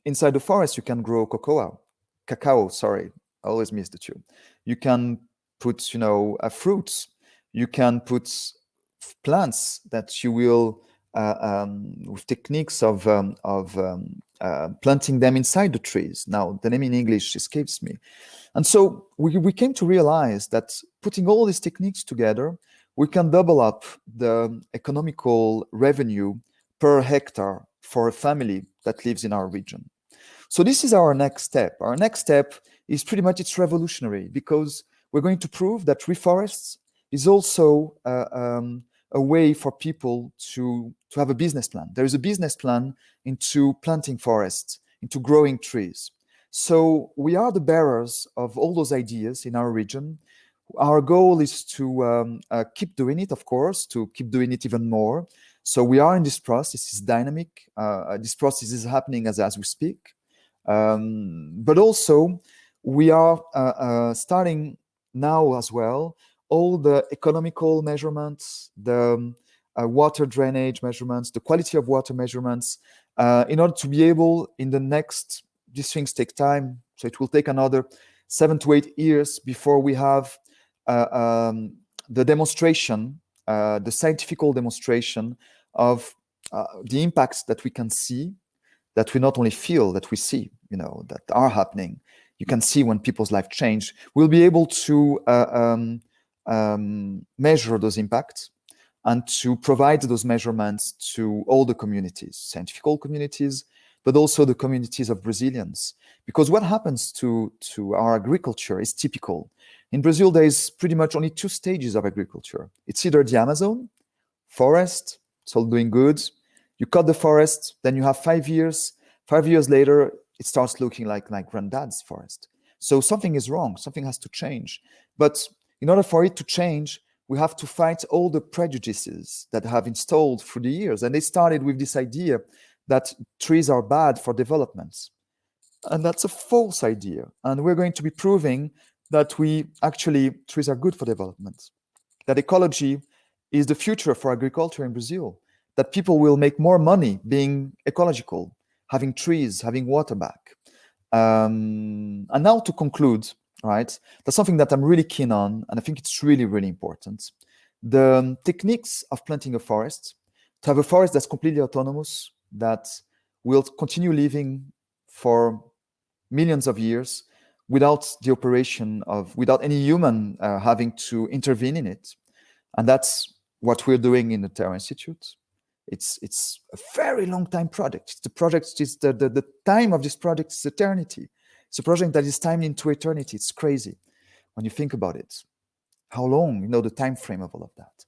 inside the forest, you can grow cacao, sorry, I always miss the two. You can put, you know, fruits. You can put plants that you will, with techniques of planting them inside the trees. Now, the name in English escapes me. And so we came to realize that putting all these techniques together, we can double up the economical revenue per hectare for a family that lives in our region. So this is our next step. Our next step is pretty much, it's revolutionary, because we're going to prove that reforest is also a way for people to have a business plan. There is a business plan into planting forests, into growing trees. So we are the bearers of all those ideas in our region. Our goal is to keep doing it, of course, to keep doing it even more. So we are in this process. It's dynamic. This process is happening as we speak. But also, we are starting now as well all the economical measurements, the water drainage measurements, the quality of water measurements, in order to be able in the next, these things take time, so it will take another 7 to 8 years before we have the demonstration, the scientific demonstration of the impacts that we can see, that we not only feel, that we see, you know, that are happening. You can see when people's life change. We'll be able to measure those impacts and to provide those measurements to all the communities, scientific communities, but also the communities of Brazilians. Because what happens to our agriculture is typical. In Brazil, there is pretty much only 2 stages of agriculture. It's either the Amazon, forest, it's all doing good. You cut the forest, then you have 5 years. 5 years later, it starts looking like granddad's forest. So something is wrong, something has to change. But in order for it to change, we have to fight all the prejudices that have installed through the years. And they started with this idea that trees are bad for development. And that's a false idea. And we're going to be proving that trees are good for development, that ecology is the future for agriculture in Brazil, that people will make more money being ecological, having trees, having water back. And now to conclude, right, that's something that I'm really keen on, and I think it's really, really important. The techniques of planting a forest, to have a forest that's completely autonomous, that will continue living for millions of years without the operation of, without any human having to intervene in it. And that's what we're doing in the Terra Institute. It's a very long time project. The project is the time of this project is eternity. It's a project that is timed into eternity. It's crazy when you think about it. How long, you know, the time frame of all of that.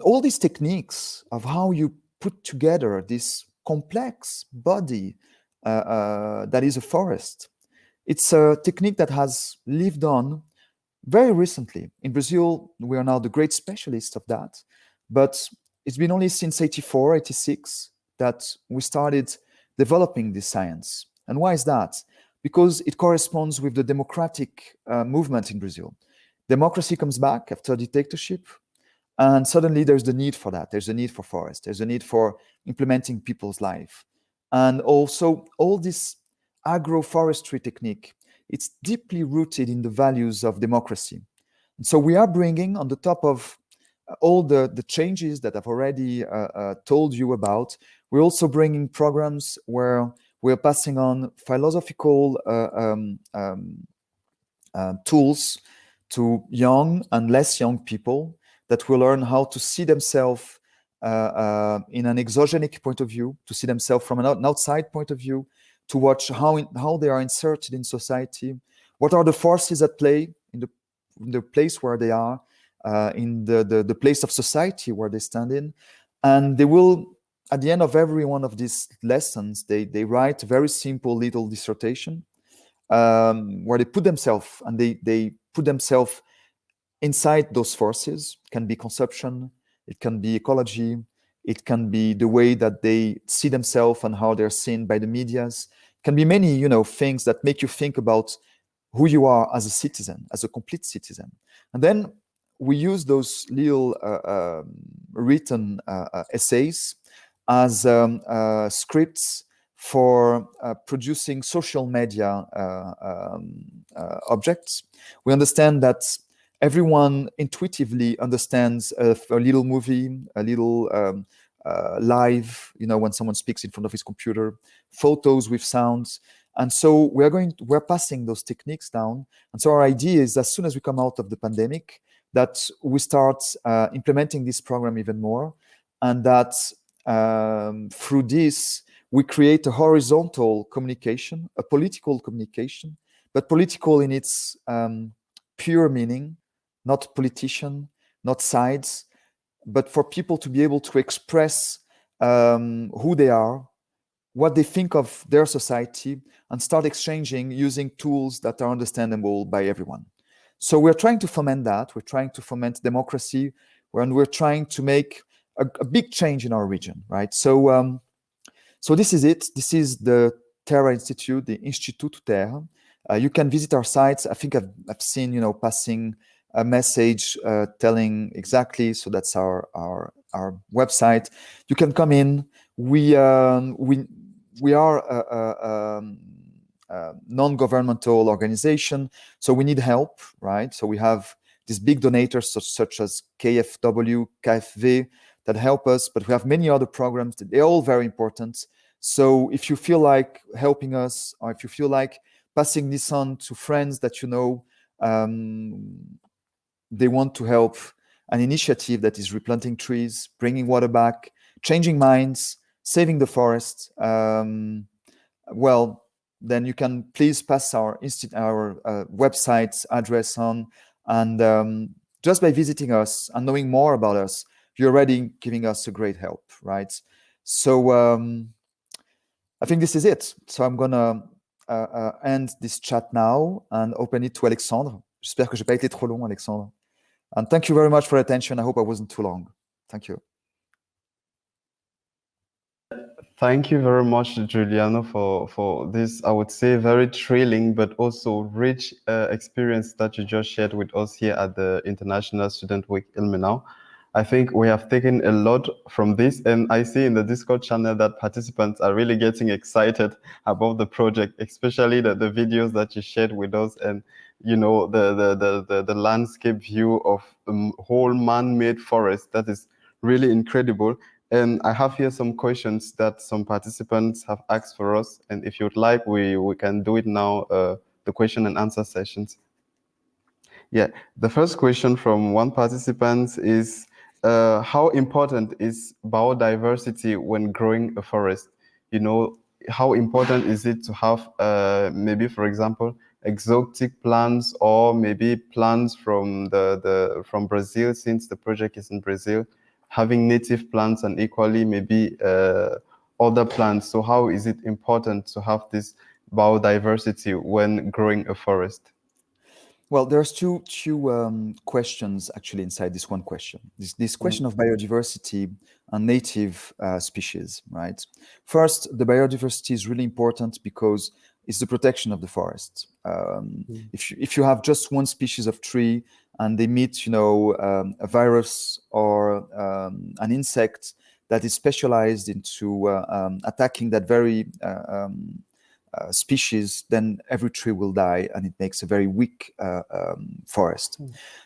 All these techniques of how you put together this complex body that is a forest. It's a technique that has lived on very recently. In Brazil, we are now the great specialists of that, but it's been only since 84, 86 that we started developing this science. And why is that? Because it corresponds with the democratic movement in Brazil. Democracy comes back after dictatorship, and suddenly there's the need for that. There's a need for forest. There's a need for implementing people's life. And also all this agroforestry technique, it's deeply rooted in the values of democracy. And so we are bringing, on the top of all the changes that I've already told you about, we're also bringing programs where we're passing on philosophical tools to young and less young people that will learn how to see themselves in an exogenic point of view, to see themselves from an outside point of view, to watch how they are inserted in society, what are the forces at play in the place where they are, in the place of society where they stand in. And they will, at the end of every one of these lessons, they write a very simple little dissertation where they put themselves, and they put themselves inside those forces. It can be consumption, it can be ecology, it can be the way that they see themselves and how they're seen by the medias. It can be many, things that make you think about who you are as a citizen, as a complete citizen. And then we use those little written essays as scripts for producing social media objects. We understand that everyone intuitively understands a little movie, a little live, when someone speaks in front of his computer, photos with sounds. And so we're passing those techniques down. And so our idea is, as soon as we come out of the pandemic, that we start implementing this program even more, and that through this, we create a horizontal communication, a political communication, but political in its pure meaning, not politician, not sides, but for people to be able to express who they are, what they think of their society, and start exchanging using tools that are understandable by everyone. So we're trying to foment that. We're trying to foment democracy, and we're trying to make a big change in our region, right? So, so this is it. This is the Terra Institute, the Instituto Terra. You can visit our sites. I think I've seen, passing a message telling exactly. So that's our website. You can come in. We are a non-governmental organization, so we need help, right? So we have these big donators such as KfW, KfW that help us, but we have many other programs that they're all very important. So if you feel like helping us, or if you feel like passing this on to friends that they want to help an initiative that is replanting trees, bringing water back, changing minds, saving the forest, well, then you can please pass our website address on, and just by visiting us and knowing more about us, you're already giving us a great help, right? So I think this is it. So I'm gonna end this chat now and open it to Alexandre. J'espère que j'ai pas été trop long, Alexandre. And thank you very much for your attention. I hope I wasn't too long. Thank you. Thank you very much, Juliano, for this, I would say, very thrilling but also rich experience that you just shared with us here at the International Student Week Ilmenau. I think we have taken a lot from this, and I see in the Discord channel that participants are really getting excited about the project, especially the videos that you shared with us, and the landscape view of the whole man-made forest. That is really incredible. And I have here some questions that some participants have asked for us, and if you'd like, we can do it now. The question and answer sessions. Yeah, the first question from one participant is, how important is biodiversity when growing a forest? How important is it to have maybe, for example, exotic plants, or maybe plants from from Brazil, since the project is in Brazil, having native plants, and equally maybe other plants. So how is it important to have this biodiversity when growing a forest? Well, there's two questions actually inside this one question. This question of biodiversity and native species, right? First, the biodiversity is really important because it's the protection of the forest. If you have just one species of tree and they meet, a virus or an insect that is specialized into attacking that very species, then every tree will die, and it makes a very weak forest.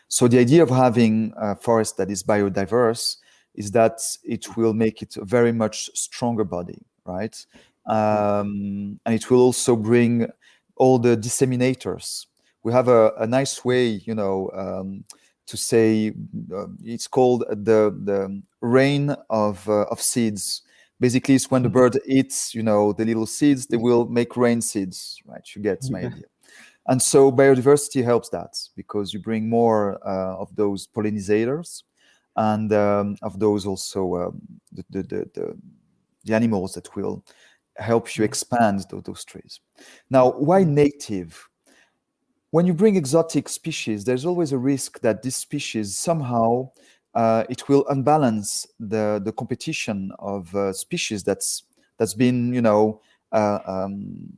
So the idea of having a forest that is biodiverse is that it will make it a very much stronger body, right? And it will also bring all the disseminators. We have a nice way, to say it's called the rain of seeds. Basically, it's when the bird eats, the little seeds, they will make rain seeds, right? You get my idea. And so biodiversity helps that, because you bring more of those pollinators, and of those also the animals that will help you expand those trees. Now, why native? When you bring exotic species, there's always a risk that this species somehow it will unbalance the competition of species that's been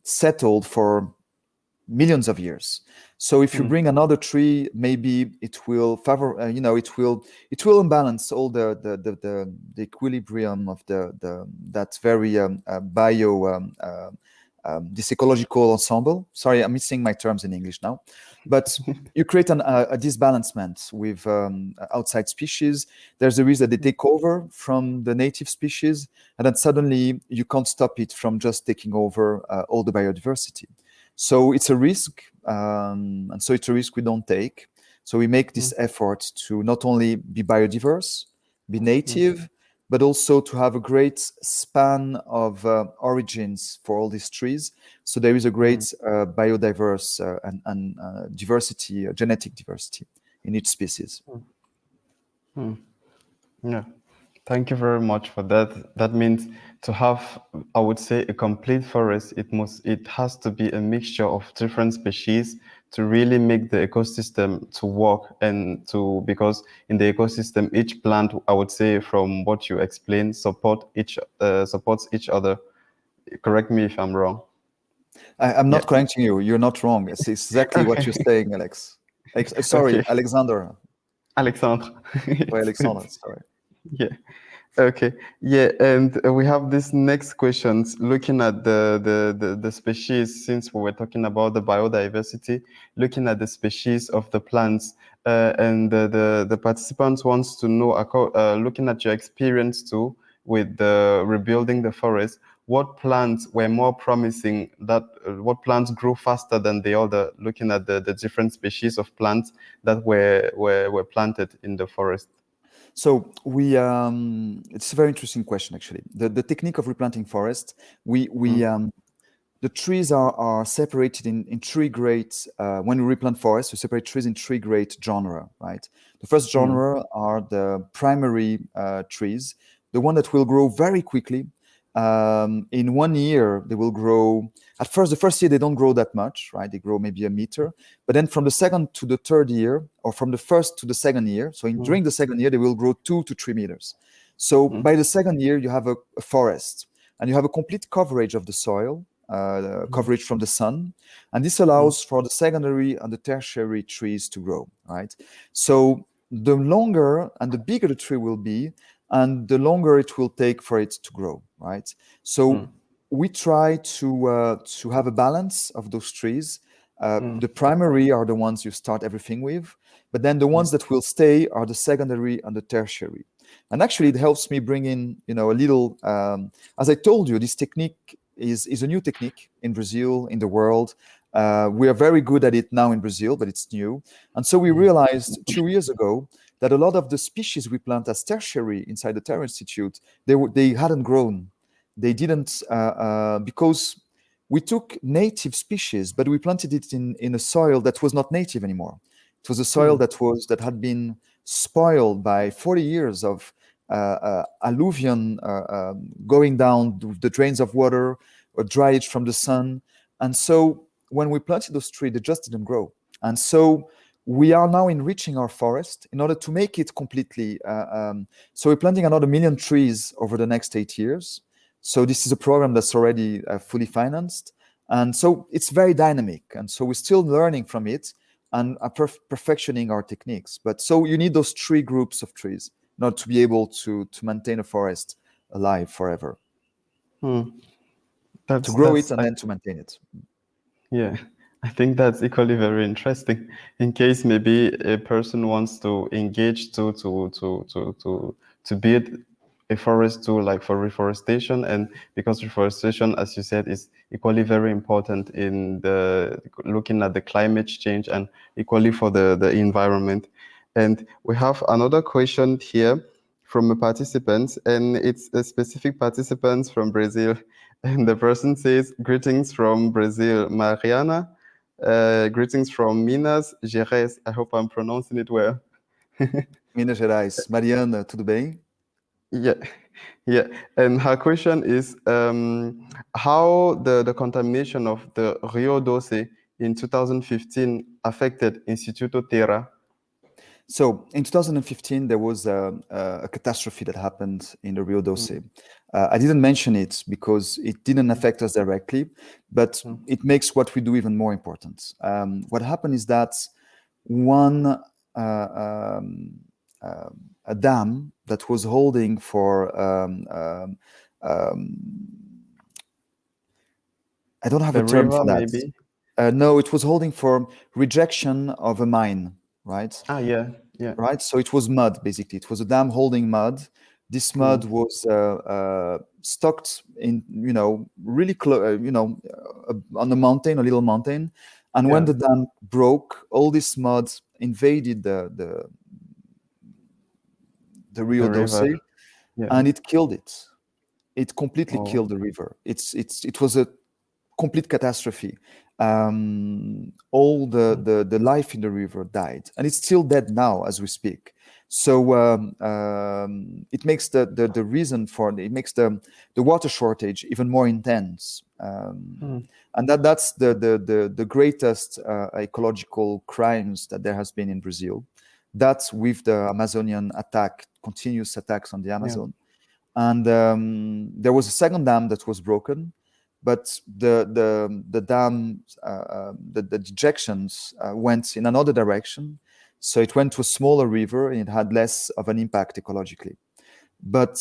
settled for millions of years. So if you bring another tree, maybe it will favor, it will imbalance all the equilibrium of that very this ecological ensemble. Sorry, I'm missing my terms in English now. But you create a disbalancement with outside species. There's a risk that they take over from the native species, and then suddenly you can't stop it from just taking over all the biodiversity. So it's a risk, and so it's a risk we don't take. So we make this effort to not only be biodiverse, be native, but also to have a great span of origins for all these trees. So there is a great biodiverse and diversity, genetic diversity in each species. Yeah, thank you very much for that. That means to have, I would say, a complete forest, it has to be a mixture of different species to really make the ecosystem to work, and because in the ecosystem, each plant, I would say, from what you explained, supports each other. Correct me if I'm wrong. I'm not correcting you. You're not wrong. It's exactly what you're saying, Alex. Sorry, Okay. Alexander. Alexandre. Alexander, sorry. Yeah. Okay. Yeah, and we have this next questions looking at the species, since we were talking about the biodiversity, looking at the species of the plants, and the participants wants to know, looking at your experience too with the rebuilding the forest, what plants were more promising, what plants grew faster than the other, looking at the different species of plants that were planted in the forest. So it's a very interesting question, actually. The technique of replanting forest, the trees are separated in three great, when we replant forests, we separate trees in three great genera, right? The first genre are the primary trees, the one that will grow very quickly. In 1 year, they will grow. At first, the first year, they don't grow that much, right? They grow maybe a meter. But then from the second to the third year, or from the first to the second year, so during the second year, they will grow 2 to 3 meters. So by the second year, you have a forest, and you have a complete coverage of the soil, coverage from the sun. And this allows for the secondary and the tertiary trees to grow, right? So the longer and the bigger the tree will be, and the longer it will take for it to grow, right? So we try to have a balance of those trees. The primary are the ones you start everything with, but then the ones that will stay are the secondary and the tertiary. And actually, it helps me bring in, a little. As I told you, this technique is a new technique in Brazil, in the world. We are very good at it now in Brazil, but it's new. And so we realized 2 years ago that a lot of the species we plant as tertiary inside the Terra Institute, they hadn't grown. They didn't, because we took native species, but we planted it in a soil that was not native anymore. It was a soil that had been spoiled by 40 years of alluvion going down the drains of water or dryage from the sun. And so when we planted those trees, they just didn't grow. And so we are now enriching our forest in order to make it completely. So we're planting another 1 million trees over the next 8 years. So this is a program that's already fully financed. And so it's very dynamic. And so we're still learning from it and are perfectioning our techniques. But so you need those 3 groups of trees in order to be able to maintain a forest alive forever. To grow it and then to maintain it. Yeah, I think that's equally very interesting. In case maybe a person wants to engage to build a forest tool, like for reforestation, and because reforestation, as you said, is equally very important in the looking at the climate change and equally for the environment. And we have another question here from a participant, and it's a specific participant from Brazil. And the person says, greetings from Brazil, Mariana. Greetings from Minas Gerais. I hope I'm pronouncing it well. Minas Gerais. Mariana, tudo bem? Yeah. And her question is how the contamination of the Rio Doce in 2015 affected Instituto Terra. So in 2015, there was a catastrophe that happened in the Rio Doce. I didn't mention it because it didn't affect us directly, but it makes what we do even more important. What happened is that a dam that was holding for I don't have a term for that. Maybe? No, it was holding for rejection of a mine, right? Yeah. Right. So it was mud, basically. It was a dam holding mud. This mud was stocked in, really close, on a mountain, a little mountain. And when the dam broke, all this mud invaded the Rio Doce, and it killed it. It completely killed the river. It was a complete catastrophe. All the life in the river died, and it's still dead now as we speak. So it makes the reason for it makes the water shortage even more intense, and that's the greatest ecological crimes that there has been in Brazil. That's with the Amazonian continuous attacks on the Amazon, and there was a second dam that was broken. But the dam, the dejections went in another direction. So it went to a smaller river and it had less of an impact ecologically. But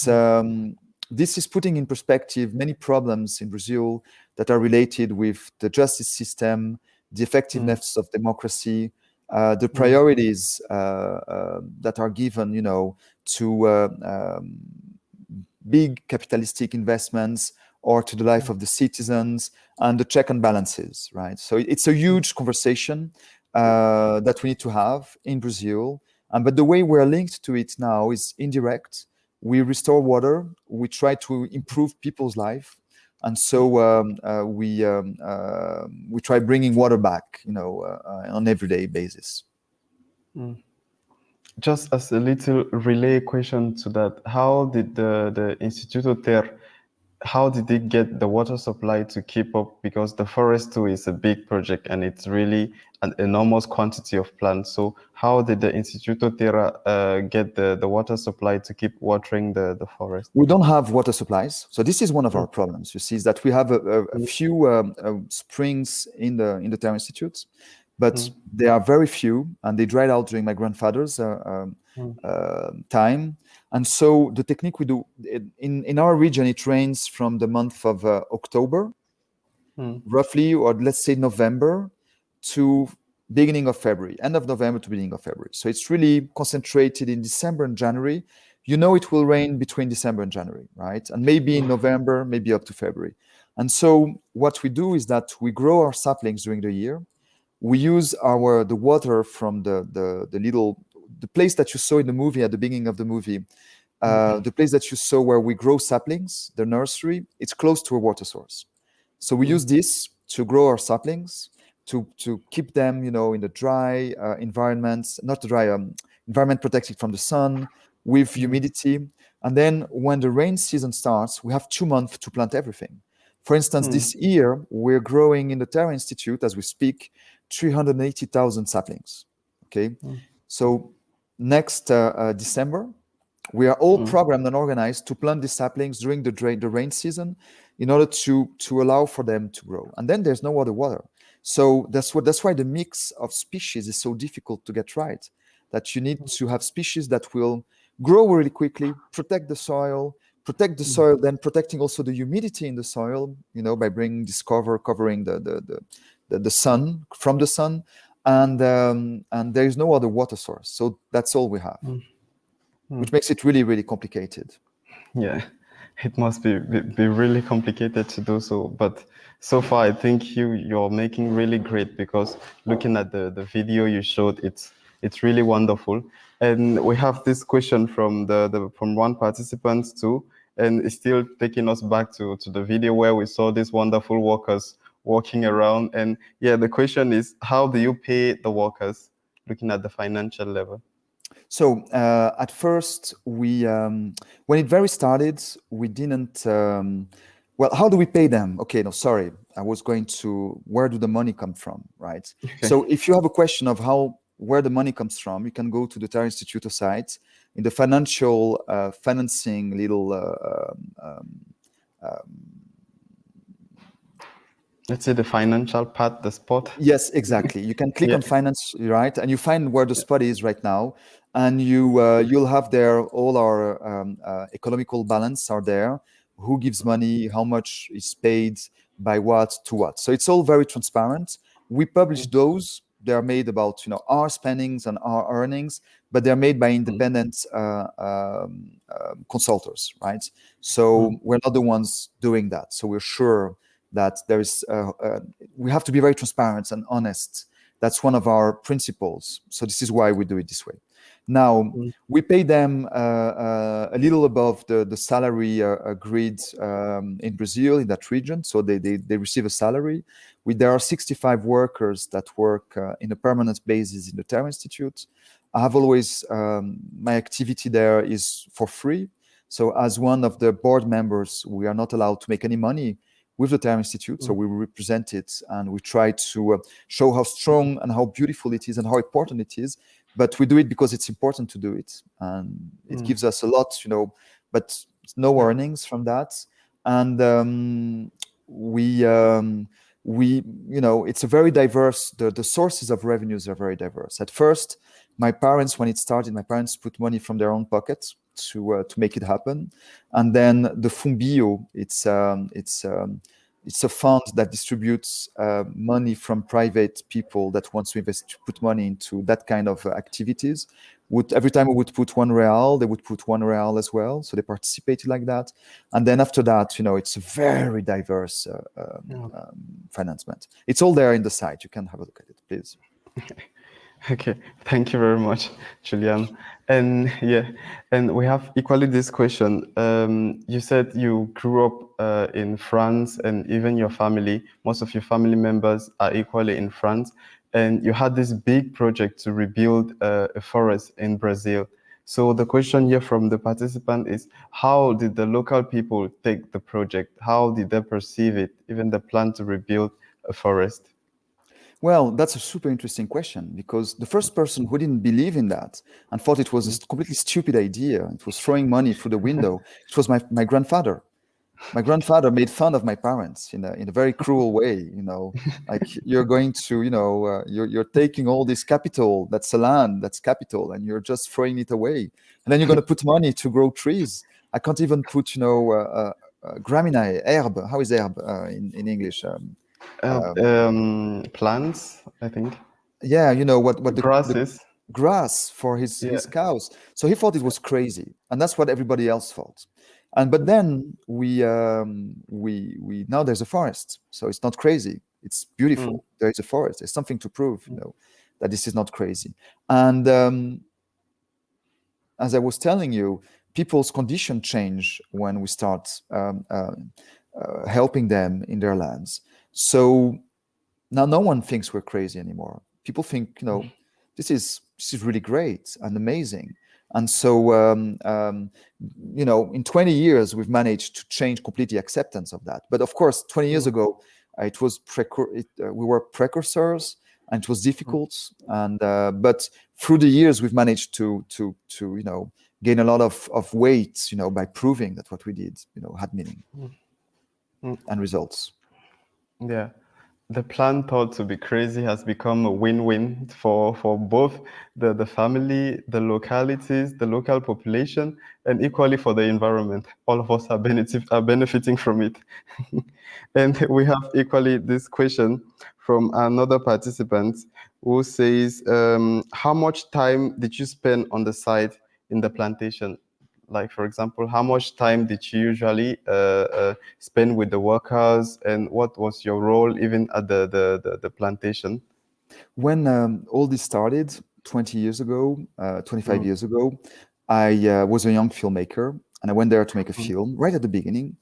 this is putting in perspective many problems in Brazil that are related with the justice system, the effectiveness of democracy, the priorities that are given, to big capitalistic investments, or to the life of the citizens, and the check and balances, right? So it's a huge conversation that we need to have in Brazil. But the way we're linked to it now is indirect. We restore water. We try to improve people's life. And so we try bringing water back, on an everyday basis. Just as a little relay question to that, how did the Instituto Terra, how did they get the water supply to keep up? Because the forest too is a big project and it's really an enormous quantity of plants. So how did the Instituto Terra get the water supply to keep watering the forest? We don't have water supplies. So this is one of our problems. You see, is that we have a few springs in the Terra Institute, but they are very few, and they dried out during my grandfather's time. And so the technique we do in our region, it rains from the month of October, roughly, or let's say November to beginning of February, end of November to beginning of February. So it's really concentrated in December and January. You know, it will rain between December and January, right? And maybe in November, maybe up to February. And so what we do is that we grow our saplings during the year. We use the water from the place that you saw in the movie at the beginning of the movie, the place that you saw where we grow saplings, the nursery, it's close to a water source. So we use this to grow our saplings, to keep them, you know, in the dry environments, not the dry environment protected from the sun, with humidity. And then when the rain season starts, we have 2 months to plant everything. For instance, this year, we're growing in the Terra Institute, as we speak, 380,000 saplings, okay? So next December, we are all programmed and organized to plant these saplings during the rain season in order to allow for them to grow. And then there's no other water. So that's why the mix of species is so difficult to get right, that you need to have species that will grow really quickly, protect the soil, then protecting also the humidity in the soil, you know, by bringing this covering the sun, from the sun, and there is no other water source. So that's all we have, which makes it really, really complicated. Yeah, it must be really complicated to do so. But so far, I think you're making really great, because looking at the video you showed, it's really wonderful. And we have this question from from one participant too, and it's still taking us back to the video where we saw these wonderful workers walking around. And yeah, the question is, how do you pay the workers, looking at the financial level? So at first, we when it very started, we didn't. Well, how do we pay them? Okay, no, sorry, I was going to where do the money come from, right? Okay. So if you have a question of where the money comes from, you can go to the Terra Institute site in the financial financing little. Let's say the financial part, the spot. Yes, exactly. You can click on finance, right? And you find where the spot is right now. And you'll have there all our economical balance are there. Who gives money, how much is paid, by what, to what. So it's all very transparent. We publish those. They're made about, you know, our spendings and our earnings, but they're made by independent consultants, right? So we're not the ones doing that. So we're sure that there is, we have to be very transparent and honest. That's one of our principles. So this is why we do it this way. Now, we pay them a little above the salary grid in Brazil, in that region. So they receive a salary. There are 65 workers that work in a permanent basis in the Terra Institute. I have always, my activity there is for free. So as one of the board members, we are not allowed to make any money with the Terra Institute. So we represent it, and we try to show how strong and how beautiful it is and how important it is. But we do it because it's important to do it, and it gives us a lot, you know, but no earnings from that. And we, you know, it's a very diverse, the sources of revenues are very diverse. At first, my parents, when it started, my parents put money from their own pockets to make it happen. And then the Fumbio, it's a fund that distributes money from private people that wants to invest, to put money into that kind of activities. Every time we would put R1, they would put R1 as well. So they participated like that. And then after that, you know, it's a very diverse financement. It's all there in the site. You can have a look at it, please. Okay, thank you very much, Julian. And yeah, and we have equally this question. You said you grew up in France, and even your family, most of your family members are equally in France. And you had this big project to rebuild a forest in Brazil. So the question here from the participant is, how did the local people take the project? How did they perceive it, even the plan to rebuild a forest? Well, that's a super interesting question, because the first person who didn't believe in that and thought it was a completely stupid idea, it was throwing money through the window, it was my grandfather. My grandfather made fun of my parents in a very cruel way, like you're going to, you're taking all this capital, that's a land, that's capital, and you're just throwing it away. And then you're going to put money to grow trees. I can't even put, graminae, herb. How is herb in English? Plants, I think. Yeah, what the Grasses. grass for his Yeah. cows. So he thought it was crazy, and that's what everybody else thought. But then we now there's a forest, so it's not crazy. It's beautiful. There is a forest. There's something to prove, that this is not crazy. And as I was telling you, people's condition change when we start helping them in their lands. So now no one thinks we're crazy anymore. People think, this is really great and amazing. And so, in 20 years, we've managed to change completely acceptance of that. But of course, 20 years ago, it was we were precursors, and it was difficult. And but through the years, we've managed to gain a lot of weight, by proving that what we did, had meaning and results. Yeah. The plan thought to be crazy has become a win-win for both the family, the localities, the local population, and equally for the environment. All of us are benefiting from it. And we have equally this question from another participant who says, how much time did you spend on the site in the plantation? Like, for example, how much time did you usually spend with the workers, and what was your role even at the plantation? When all this started 20 years ago, 25 years ago, I was a young filmmaker, and I went there to make a film right at the beginning.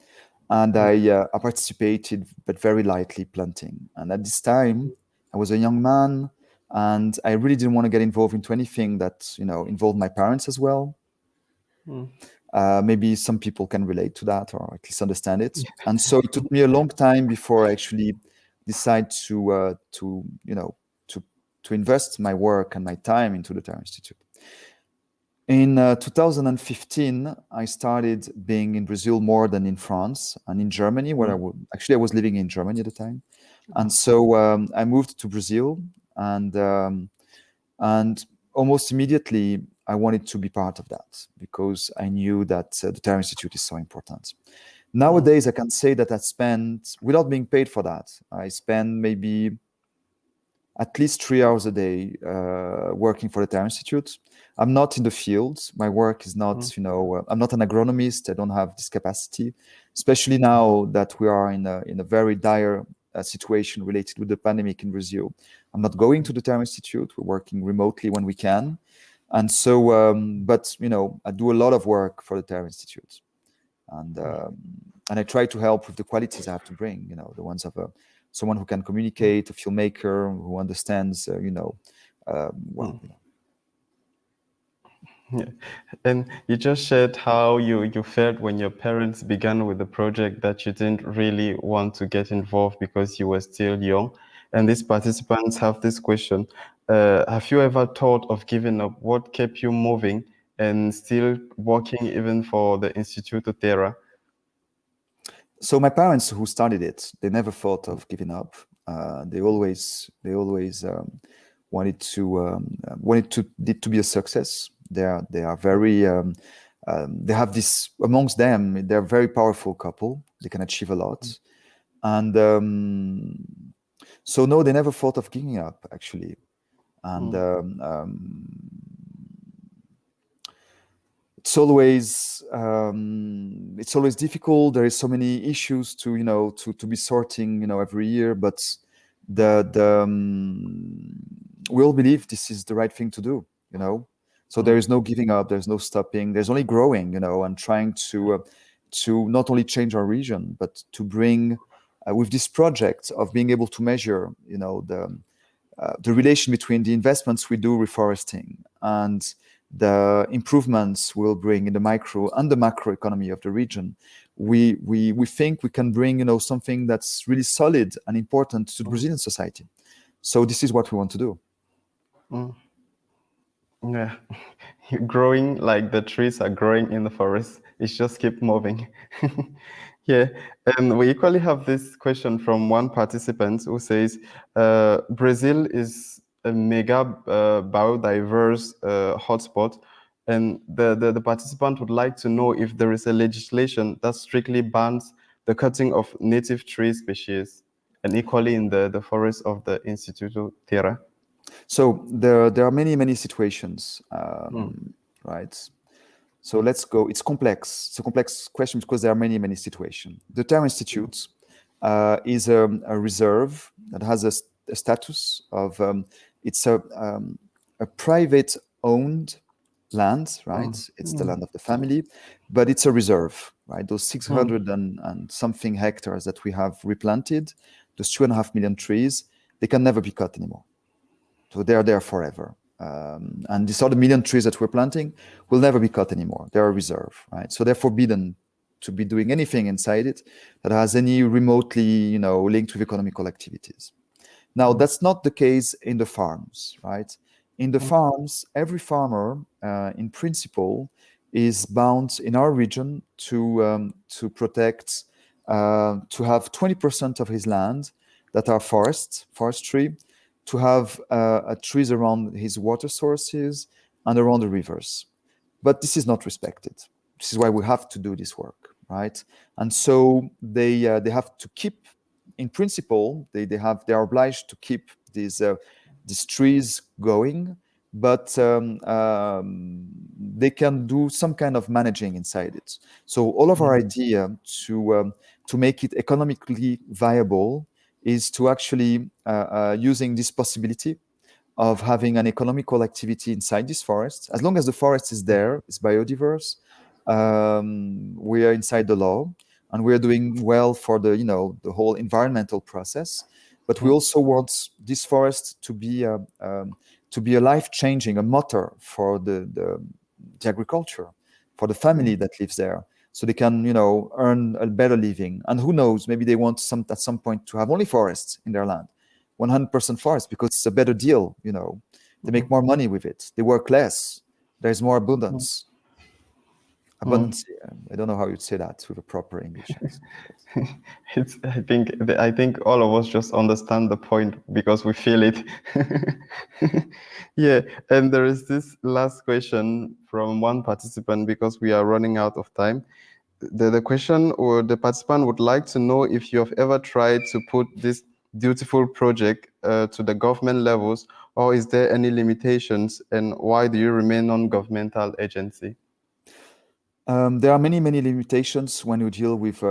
And I participated, but very lightly, planting. And at this time, I was a young man, and I really didn't want to get involved into anything that involved my parents as well. Maybe some people can relate to that, or at least understand it. And so it took me a long time before I actually decided to invest my work and my time into the Terra Institute. In 2015, I started being in Brazil more than in France and in Germany, where I was living in Germany at the time. And so I moved to Brazil, and almost immediately I wanted to be part of that, because I knew that the Terra Institute is so important. Nowadays, I can say that I spend, without being paid for that, I spend maybe at least 3 hours a day working for the Terra Institute. I'm not in the field. My work is not, I'm not an agronomist. I don't have this capacity, especially now that we are in a very dire situation related with the pandemic in Brazil. I'm not going to the Terra Institute. We're working remotely when we can. And so, but, I do a lot of work for the Terra Institute. And I try to help with the qualities I have to bring, the ones of someone who can communicate, a filmmaker who understands, well. Yeah. And you just shared how you felt when your parents began with the project, that you didn't really want to get involved because you were still young. And these participants have this question. Have you ever thought of giving up? What kept you moving and still working even for the Instituto Terra? So my parents, who started it, they never thought of giving up. They always wanted to be a success. They are very. They have this amongst them. They're a very powerful couple. They can achieve a lot, and so no, they never thought of giving up, actually. And it's always difficult. There is so many issues to be sorting every year, but we all believe this is the right thing to do. So there is no giving up. There's no stopping. There's only growing. And trying to not only change our region, but to bring with this project of being able to measure the relation between the investments we do reforesting and the improvements we'll bring in the micro and the macro economy of the region. We think we can bring something that's really solid and important to the Brazilian society. So this is what we want to do. Yeah, growing like the trees are growing in the forest. It's just keep moving. Yeah, and we equally have this question from one participant who says, Brazil is a mega biodiverse hotspot, and the participant would like to know if there is a legislation that strictly bans the cutting of native tree species, and equally in the forest of the Instituto Terra. So there are many situations, right? So let's go. It's complex. It's a complex question because there are many situations. The Terra Institute is a reserve that has a status of it's a private-owned land, right? It's the land of the family, but it's a reserve, right? Those 600 and something hectares that we have replanted, those 2.5 million trees, they can never be cut anymore. So they are there forever. And these other million trees that we're planting will never be cut anymore. They're a reserve, right? So they're forbidden to be doing anything inside it that has any remotely, linked with economical activities. Now, that's not the case in the farms, right? In the farms, every farmer, in principle, is bound in our region to protect, to have 20% of his land that are forestry, to have trees around his water sources and around the rivers. But this is not respected. This is why we have to do this work, right? And so they have to keep, in principle, they are obliged to keep these trees going, but they can do some kind of managing inside it. So all of our idea to make it economically viable is to actually using this possibility of having an economical activity inside this forest. As long as the forest is there, it's biodiverse, we are inside the law, and we are doing well for the whole environmental process. But we also want this forest to be a life-changing, a motor for the agriculture, for the family that lives there, so they can earn a better living. And who knows, maybe they want at some point to have only forests in their land, 100% forest, because it's a better deal. They make more money with it. They work less. There's more abundance. Abundance. I don't know how you'd say that with a proper English accent. I think all of us just understand the point because we feel it. Yeah, and there is this last question from one participant because we are running out of time. The question, or the participant would like to know if you have ever tried to put this beautiful project to the government levels, or is there any limitations, and why do you remain non-governmental agency? There are many limitations when you deal with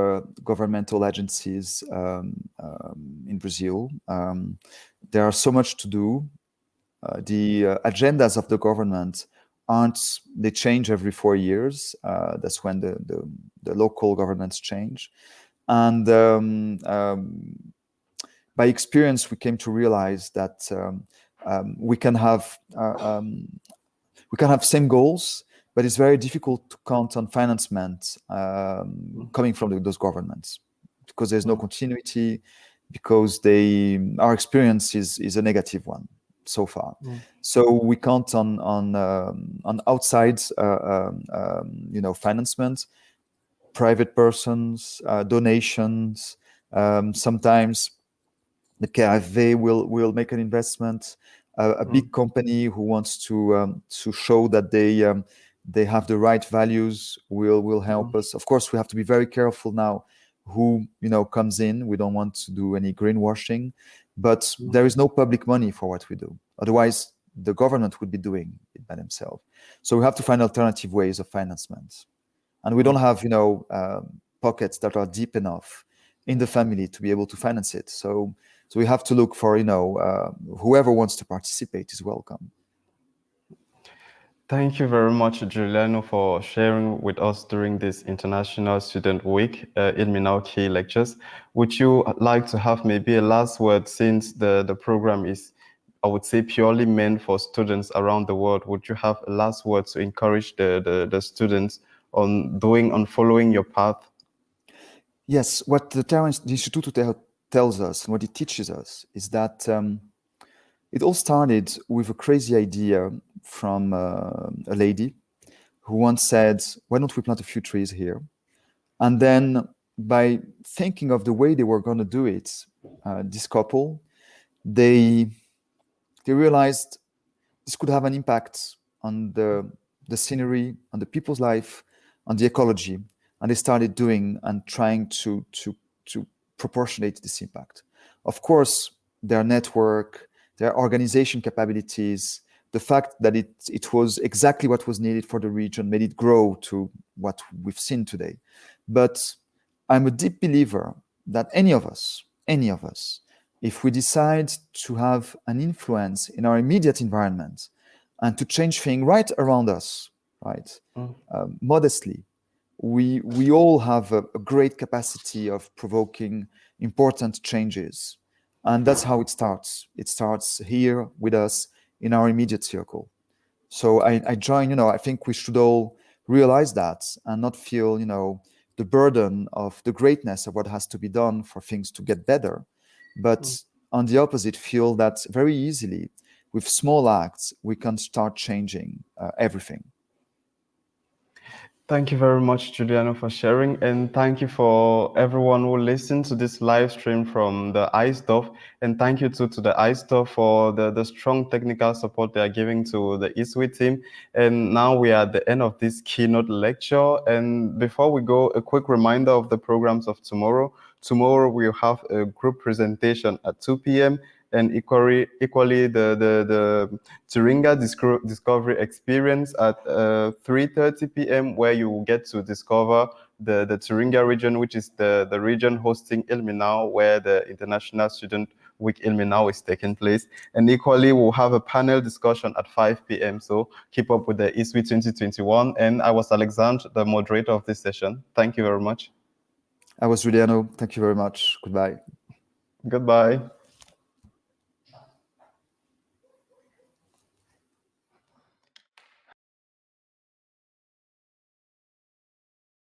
governmental agencies in Brazil. There are so much to do. The agendas of the government they change every 4 years. That's when the local governments change. And by experience, we came to realize that we can have same goals, but it's very difficult to count on financement coming from those governments, because there's no continuity, because our experience is a negative one so far. So we count on outside financement, private persons, donations. Sometimes the KfW will make an investment. A big company who wants to show that they have the right values will help us. Of course, we have to be very careful now who comes in. We don't want to do any greenwashing, but there is no public money for what we do. Otherwise, the government would be doing it by themselves. So we have to find alternative ways of financement, and we don't have pockets that are deep enough in the family to be able to finance it. So we have to look for whoever wants to participate is welcome. Thank you very much, Juliano, for sharing with us during this International Student Week ILMI Key lectures. Would you like to have maybe a last word, since the program is, I would say, purely meant for students around the world? Would you have a last word to encourage the students on following your path? Yes, what the Instituto Terra tells us and what it teaches us is that it all started with a crazy idea from a lady who once said, why don't we plant a few trees here? And then by thinking of the way they were going to do it, this couple, they realized this could have an impact on the scenery, on the people's life, on the ecology, and they started doing and trying to proportionate this impact. Of course, their network, their organization capabilities, the fact that it was exactly what was needed for the region made it grow to what we've seen today. But I'm a deep believer that any of us, if we decide to have an influence in our immediate environment and to change things right around us, right, modestly, we all have a great capacity of provoking important changes. And that's how it starts. It starts here with us in our immediate circle. So I join, I think we should all realize that and not feel, the burden of the greatness of what has to be done for things to get better. But on the opposite, feel that very easily, with small acts, we can start changing everything. Thank you very much, Juliano, for sharing. And thank you for everyone who listened to this live stream from the iSTUFF. And thank you to the iSTUFF for the strong technical support they are giving to the ISWI team. And now we are at the end of this keynote lecture. And before we go, a quick reminder of the programs of tomorrow. Tomorrow we'll have a group presentation at 2 p.m. and equally the Turinga Discovery Experience at 3:30 p.m. where you will get to discover the Turinga region, which is the region hosting ILMI, where the International Student Week ILMI is taking place. And equally, we'll have a panel discussion at 5 p.m. So keep up with the ISWI 2021. And I was Alexandre, the moderator of this session. Thank you very much. I was Juliano. Thank you very much. Goodbye. Goodbye.